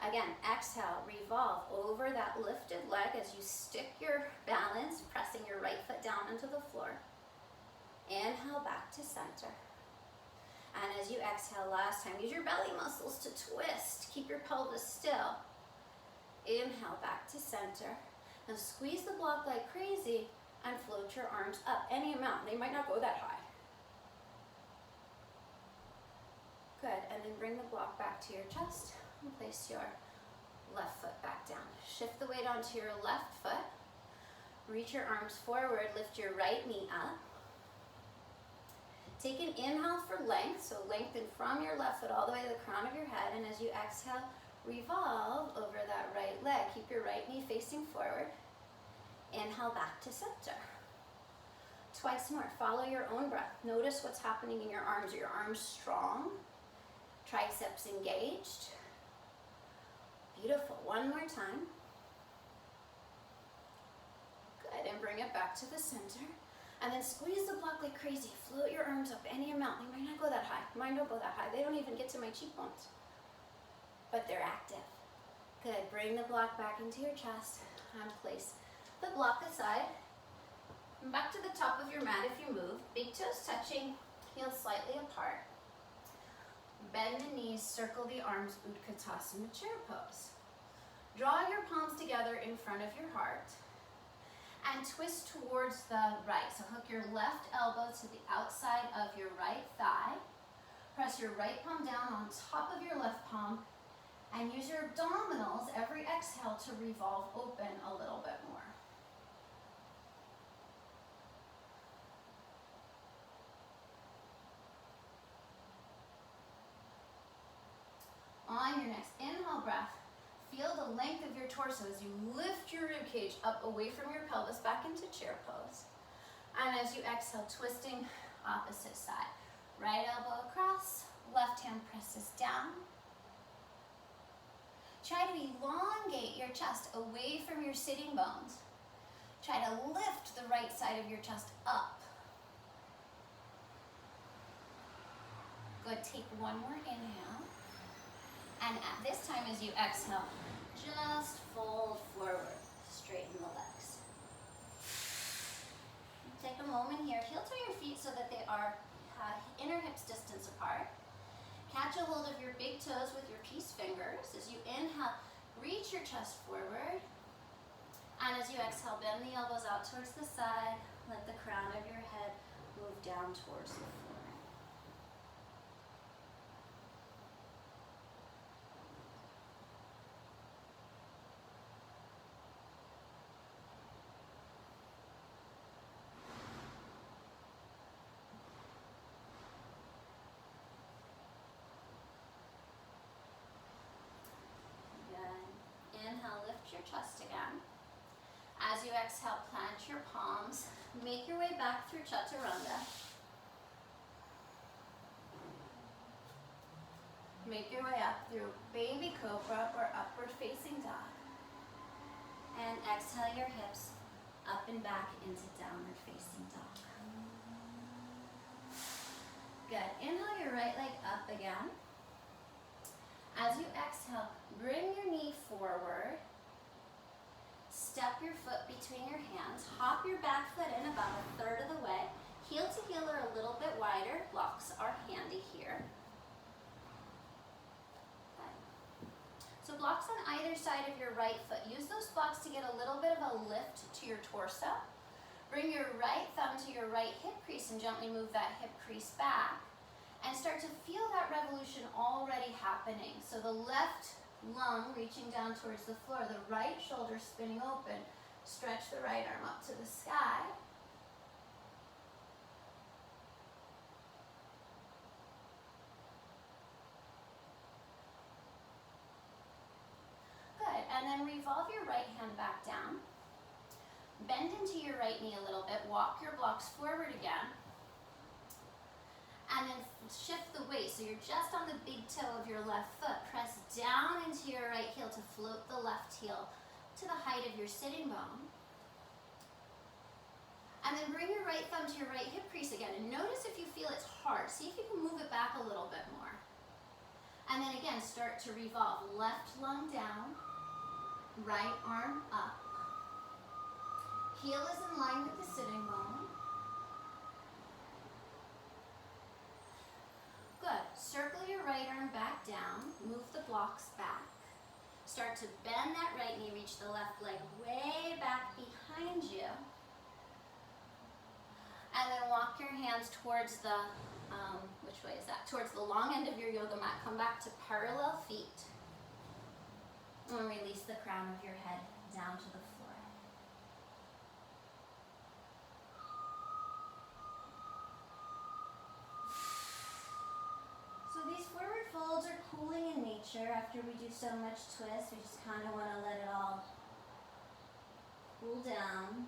Again, exhale, revolve over that lifted leg as you stick your balance, pressing your right foot down into the floor. Inhale, back to center. And as you exhale, last time, use your belly muscles to twist. Keep your pelvis still. Inhale, back to center. Now squeeze the block like crazy and float your arms up any amount. They might not go that high. Good, and then bring the block back to your chest. And place your left foot back down. Shift the weight onto your left foot. Reach your arms forward, lift your right knee up. Take an inhale for length, so lengthen from your left foot all the way to the crown of your head, and as you exhale, revolve over that right leg. Keep your right knee facing forward. Inhale, back to center. Twice more, follow your own breath. Notice what's happening in your arms. Are your arms strong? Triceps engaged? Beautiful. One more time. Good, and bring it back to the center. And then squeeze the block like crazy. Float your arms up any amount. They might not go that high. Mine don't go that high. They don't even get to my cheekbones. But they're active. Good, bring the block back into your chest and place the block aside. And back to the top of your mat if you move. Big toes touching, heels slightly apart. Bend the knees, circle the arms, Utkatasana chair pose. Draw your palms together in front of your heart. and twist towards the right. So hook your left elbow to the outside of your right thigh. Press your right palm down on top of your left palm and use your abdominals every exhale to revolve open a little bit more. On your next inhale breath, feel the length of your torso as you lift your rib cage up away from your pelvis back into chair pose. And as you exhale, twisting opposite side. Right elbow across, left hand presses down. Try to elongate your chest away from your sitting bones. Try to lift the right side of your chest up. Good, take one more inhale. And at this time as you exhale, just fold forward, straighten the legs. Take a moment here, heel to your feet so that they are inner hips distance apart. Catch a hold of your big toes with your peace fingers. As you inhale, reach your chest forward. And as you exhale, bend the elbows out towards the side. Let the crown of your head move down towards the floor. Inhale, lift your chest again. As you exhale, plant your palms. Make your way back through Chaturanga. Make your way up through Baby Cobra or Upward Facing Dog. And exhale your hips up and back into Downward Facing Dog. Good. Inhale your right leg up again. As you exhale, bring your knee forward. Step your foot between your hands. Hop your back foot in about a third of the way. Heel to heel or a little bit wider. Blocks are handy here. Okay. So blocks on either side of your right foot. Use those blocks to get a little bit of a lift to your torso. Bring your right thumb to your right hip crease and gently move that hip crease back. And start to feel that revolution already happening. So the left lung reaching down towards the floor, the right shoulder spinning open. Stretch the right arm up to the sky. Good, and then revolve your right hand back down. Bend into your right knee a little bit, walk your blocks forward again. And then shift the weight, so you're just on the big toe of your left foot. Press down into your right heel to float the left heel to the height of your sitting bone. And then bring your right thumb to your right hip crease again. And notice if you feel it's hard. See if you can move it back a little bit more. And then again, start to revolve. Left lung down, right arm up. Heel is in line with the sitting bone. Good. Circle your right arm back down. Move the blocks back. Start to bend that right knee. Reach the left leg way back behind you. And then walk your hands towards the, which way is that? Towards the long end of your yoga mat. Come back to parallel feet. And release the crown of your head down to the floor. Folds are cooling in nature. After we do so much twist, we just kind of want to let it all cool down.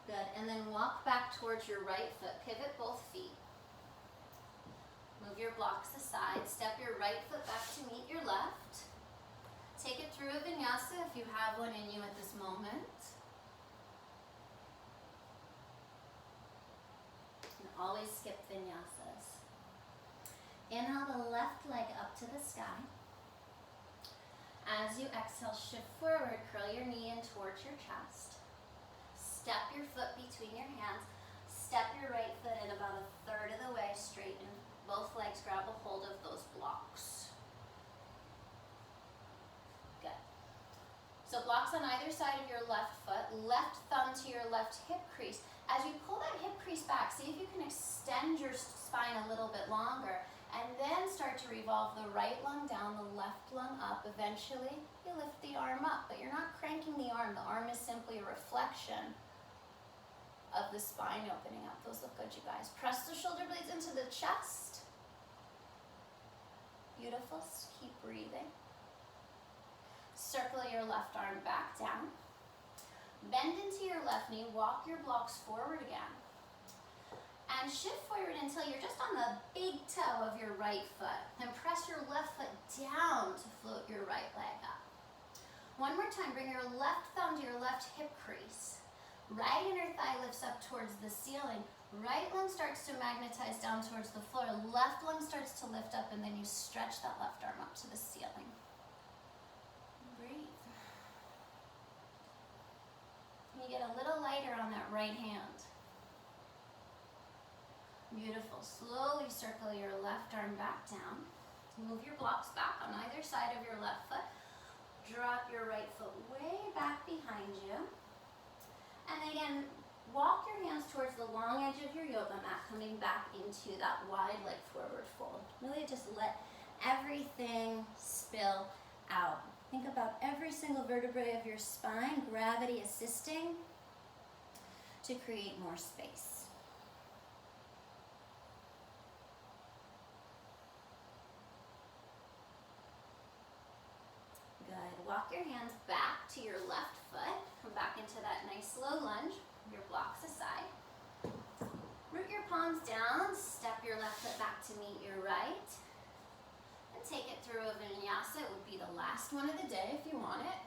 Good, and then walk back towards your right foot. Pivot both feet. Move your blocks aside. Step your right foot back to meet your left. Take it through a vinyasa if you have one in you at this moment. Always skip vinyasas. Inhale the left leg up to the sky. As you exhale, shift forward, curl your knee in towards your chest. Step your foot between your hands. Step your right foot in about a third of the way, straighten Both legs grab a hold of those blocks. Good. So blocks on either side of your left foot, left thumb to your left hip crease. As you pull that hip crease back, see if you can extend your spine a little bit longer, and then start to revolve the right lung down, the left lung up. Eventually, you lift the arm up, but you're not cranking the arm. The arm is simply a reflection of the spine opening up. Those look good, you guys. Press the shoulder blades into the chest. Beautiful. Keep breathing. Circle your left arm back down. Bend into your left knee. Walk your blocks forward again. And shift forward until you're just on the big toe of your right foot. And press your left foot down to float your right leg up. One more time, bring your left thumb to your left hip crease. Right inner thigh lifts up towards the ceiling. Right lung starts to magnetize down towards the floor. Left lung starts to lift up, and then you stretch that left arm up to the ceiling. Breathe. You get a little lighter on that right hand. Beautiful. Slowly circle your left arm back down. Move your blocks back on either side of your left foot. Drop your right foot way back behind you. And again, walk your hands towards the long edge of your yoga mat, coming back into that wide leg forward fold. Really just let everything spill out. Think about every single vertebrae of your spine, gravity assisting to create more space. Good. Walk your hands back to your left foot. Come back into that nice low lunge. Your blocks aside. Root your palms down. Step your left foot back to meet your right. And take it through a vinyasa. It would be the last one of the day if you want it.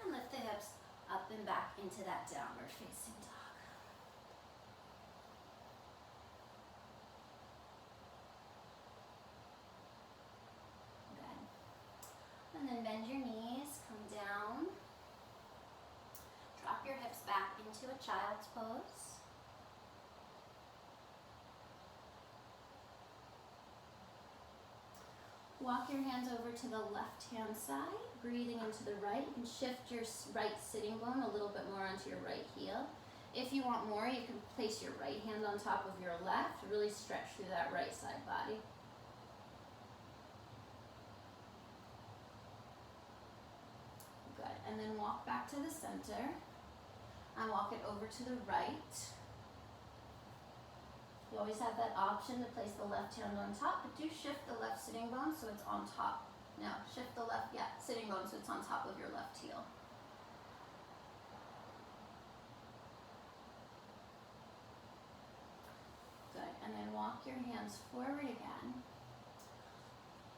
And lift the hips up and back into that downward facing dog. Good. And then bend your knees, come down. Drop your hips back into a child's pose. Walk your hands over to the left-hand side, breathing into the right. You can shift your right sitting bone a little bit more onto your right heel. If you want more, you can place your right hand on top of your left, really stretch through that right side body. Good, and then walk back to the center, and walk it over to the right. You always have that option to place the left hand on top, but do shift the left sitting bone so it's on top. Now, shift the left, sitting bone so it's on top of your left heel. Good, and then walk your hands forward again.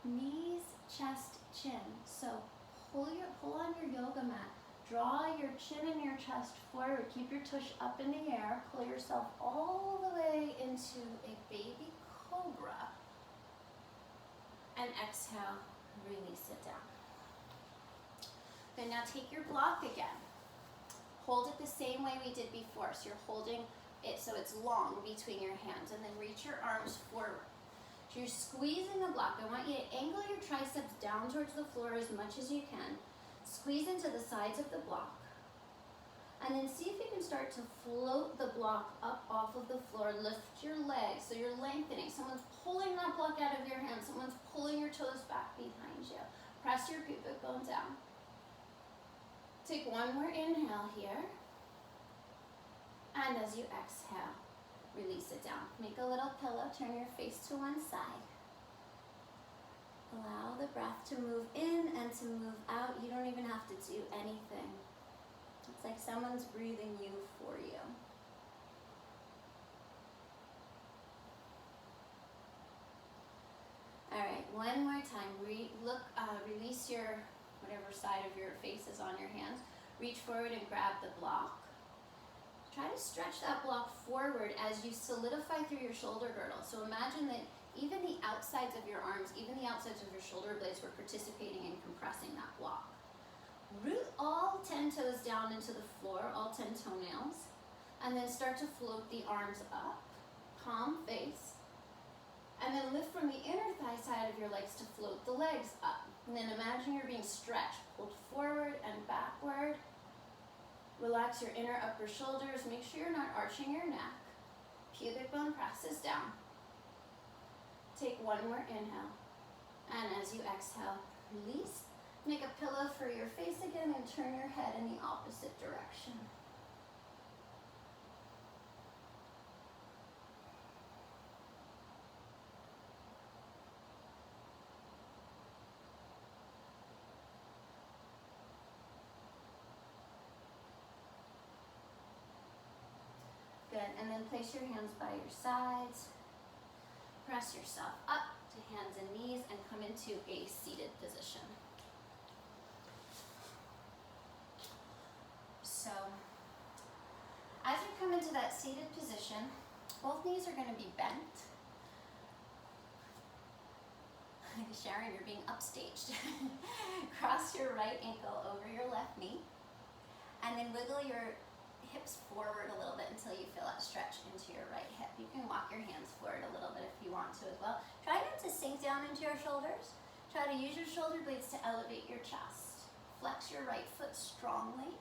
Knees, chest, chin. So pull on your yoga mat. Draw your chin and your chest forward. Keep your tush up in the air. Pull yourself all the way into a baby cobra. And exhale, release it down. Then now take your block again. Hold it the same way we did before. So you're holding it so it's long between your hands. And then reach your arms forward. So you're squeezing the block. I want you to angle your triceps down towards the floor as much as you can. Squeeze into the sides of the block. And then see if you can start to float the block up off of the floor. Lift your legs so you're lengthening. Someone's pulling that block out of your hand. Someone's pulling your toes back behind you. Press your pubic bone down. Take one more inhale here. And as you exhale, release it down. Make a little pillow. Turn your face to one side. Allow the breath to move in and to move out. You don't even have to do anything. It's like someone's breathing you for you. All right, one more time. Release your, whatever side of your face is on your hands. Reach forward and grab the block. Try to stretch that block forward as you solidify through your shoulder girdle. So imagine that even the outsides of your arms, even the outsides of your shoulder blades were participating in compressing that block. Root all 10 toes down into the floor, all 10 toenails. And then start to float the arms up, palm face. And then lift from the inner thigh side of your legs to float the legs up. And then imagine you're being stretched, pulled forward and backward. Relax your inner upper shoulders. Make sure you're not arching your neck. Pubic bone presses down. Take one more inhale. And as you exhale, release. Make a pillow for your face again and turn your head in the opposite direction. Good, and then place your hands by your sides. Press yourself up to hands and knees and come into a seated position. So, as you come into that seated position, both knees are going to be bent. Sharon, you're being upstaged. Cross your right ankle over your left knee, and then wiggle your hips forward a little bit until you feel that stretch into your right hip. You can walk your hands forward a little bit if you want to as well. Try not to sink down into your shoulders. Try to use your shoulder blades to elevate your chest. Flex your right foot strongly.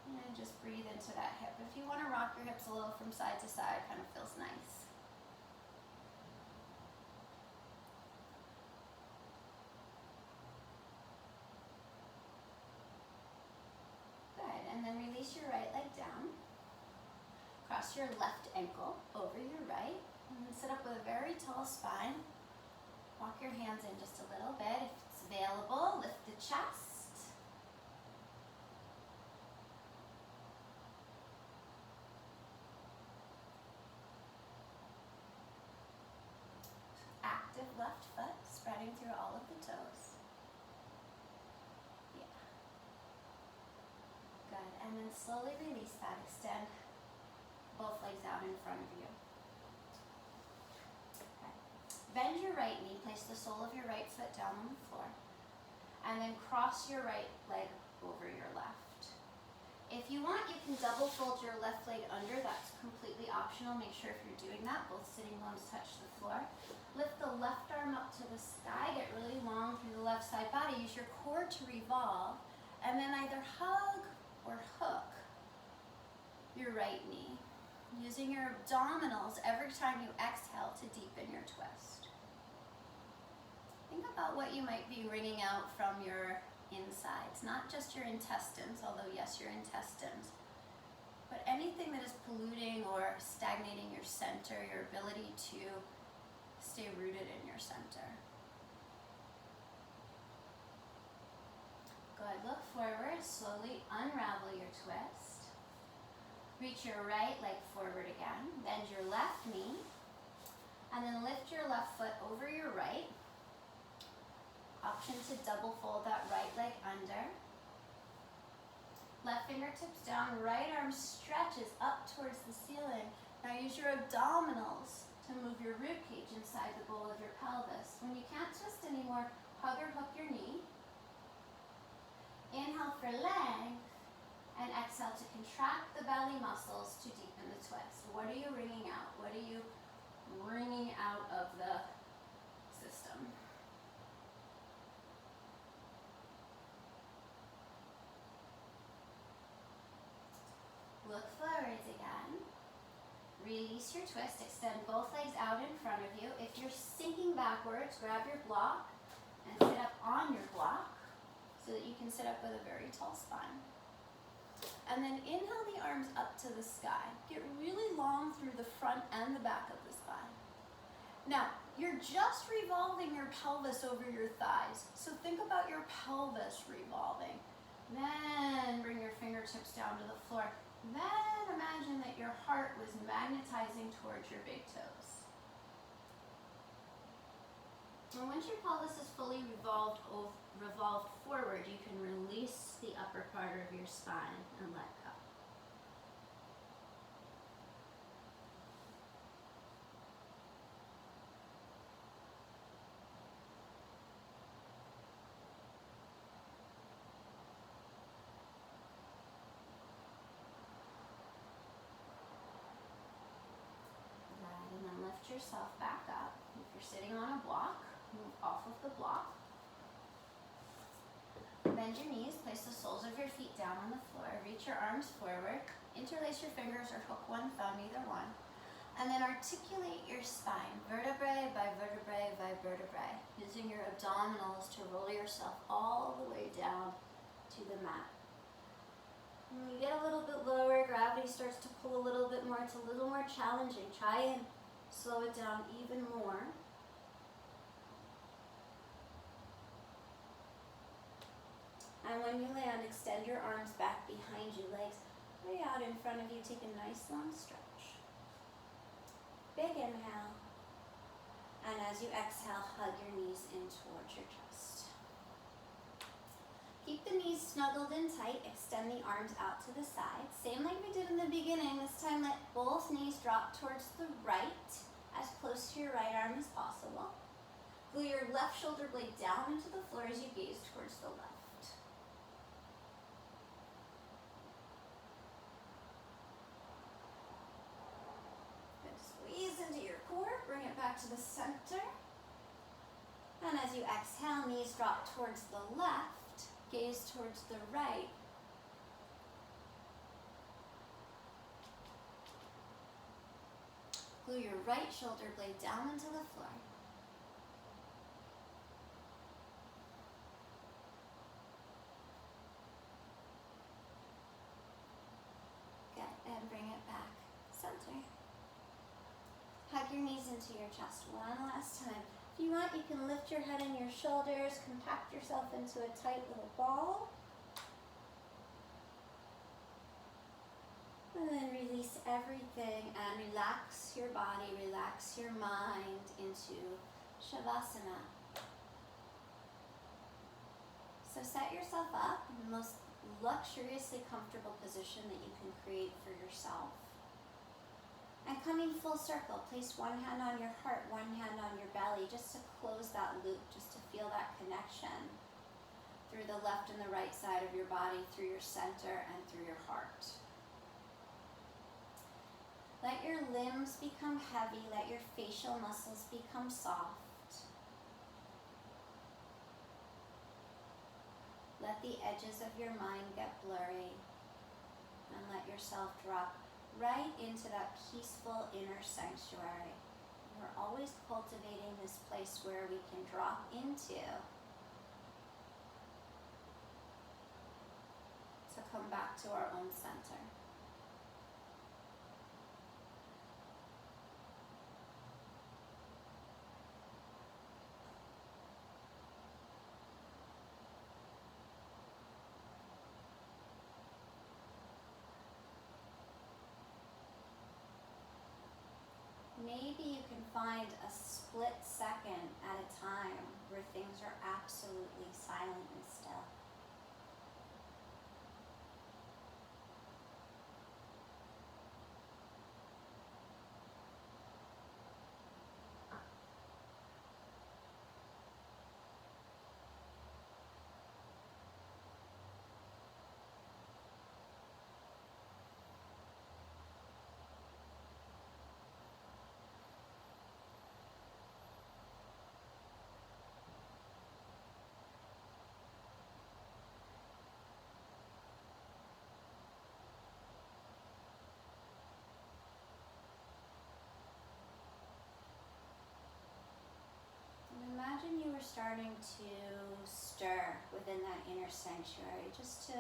And just breathe into that hip. If you want to rock your hips a little from side to side, kind of feels nice. And then release your right leg down. Cross your left ankle over your right. And then sit up with a very tall spine. Walk your hands in just a little bit. If it's available, lift the chest. Active left foot, spreading through all of the toes. Good, and then slowly release that. Extend both legs out in front of you. Okay. Bend your right knee, place the sole of your right foot down on the floor, and then cross your right leg over your left. If you want, you can double fold your left leg under. That's completely optional. Make sure if you're doing that, both sitting bones touch the floor. Lift the left arm up to the sky, get really long through the left side body. Use your core to revolve, and then either hug or hook your right knee, using your abdominals every time you exhale to deepen your twist. Think about what you might be wringing out from your insides, not just your intestines, although yes, your intestines, but anything that is polluting or stagnating your center, your ability to stay rooted in your center. Good, look forward, slowly unravel your twist. Reach your right leg forward again, bend your left knee, and then lift your left foot over your right. Option to double fold that right leg under. Left fingertips down, right arm stretches up towards the ceiling. Now use your abdominals to move your rib cage inside the bowl of your pelvis. When you can't twist anymore, hug or hook your knee. Inhale for length, and exhale to contract the belly muscles to deepen the twist. What are you wringing out? What are you wringing out of the system? Look forwards again. Release your twist. Extend both legs out in front of you. If you're sinking backwards, grab your block and sit up on your block so that you can sit up with a very tall spine. And then inhale the arms up to the sky. Get really long through the front and the back of the spine. Now, you're just revolving your pelvis over your thighs. So think about your pelvis revolving. Then bring your fingertips down to the floor. Then imagine that your heart was magnetizing towards your big toes. And once your pelvis is fully revolved forward, you can release the upper part of your spine and let go. sitting on a block, move off of the block. Bend your knees, place the soles of your feet down on the floor, reach your arms forward, interlace your fingers or hook one thumb, either one, and then articulate your spine, vertebrae by vertebrae by vertebrae, using your abdominals to roll yourself all the way down to the mat. When you get a little bit lower, gravity starts to pull a little bit more, it's a little more challenging. Try and slow it down even more. And when you land, extend your arms back behind you, legs way out in front of you. Take a nice long stretch. Big inhale. And as you exhale, hug your knees in towards your chest. Keep the knees snuggled in tight. Extend the arms out to the side. Same like we did in the beginning. This time let both knees drop towards the right, as close to your right arm as possible. Glue your left shoulder blade down into the floor as you gaze towards the left. Bring it back to the center. And as you exhale, knees drop towards the left, gaze towards the right. Glue your right shoulder blade down into the floor. Good, and bring it back, center. Hug your knees into your chest one last time. If you want, you can lift your head and your shoulders, compact yourself into a tight little ball. And then release everything and relax your body, relax your mind into Shavasana. So set yourself up in the most luxuriously comfortable position that you can create for yourself. And coming full circle, place one hand on your heart, one hand on your belly, just to close that loop, just to feel that connection through the left and the right side of your body, through your center and through your heart. Let your limbs become heavy, let your facial muscles become soft. Let the edges of your mind get blurry, and let yourself drop right into that peaceful inner sanctuary. We're always cultivating this place where we can drop into to come back to our own center. Maybe you can find a split second at a time where things are absolutely silent and still. Imagine you were starting to stir within that inner sanctuary, just to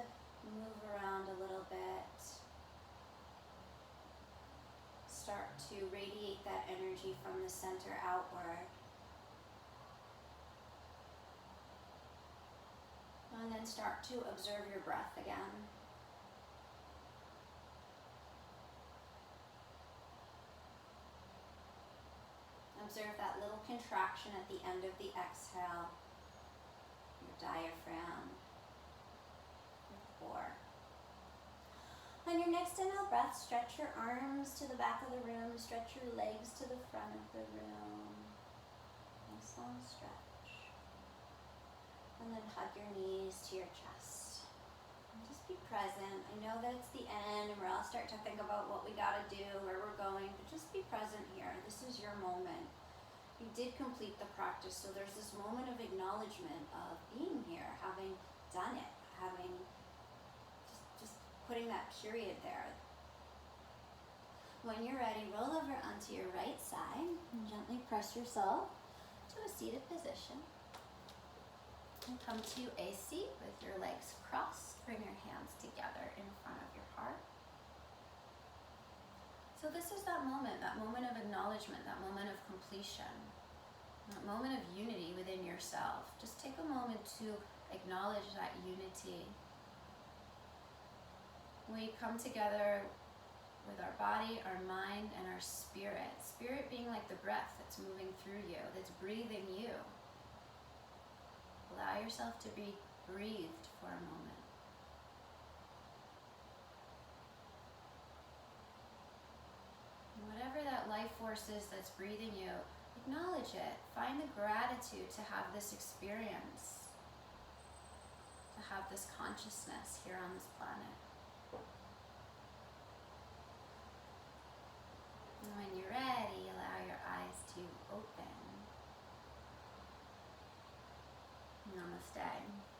move around a little bit. Start to radiate that energy from the center outward. And then start to observe your breath again. Observe that little contraction at the end of the exhale, your diaphragm, your core. On your next inhale breath, stretch your arms to the back of the room, stretch your legs to the front of the room. Nice long stretch. And then hug your knees to your chest. And just be present. I know that it's the end and we're all starting to think about what we gotta do, where we're going, but just be present here. This is your moment. you did complete the practice. So there's this moment of acknowledgement of being here, having done it, having just putting that period there. When you're ready, roll over onto your right side and gently press yourself to a seated position. And come to a seat with your legs crossed. Bring your hands together in front of your heart. So this is that moment of acknowledgement, that moment of completion, that moment of unity within yourself. Just take a moment to acknowledge that unity. We come together with our body, our mind, and our spirit. Spirit being like the breath that's moving through you, that's breathing you. Allow yourself to be breathed for a moment. And whatever that life force is that's breathing you, acknowledge it. Find the gratitude to have this experience, to have this consciousness here on this planet. And when you're ready, allow your eyes to open. Namaste.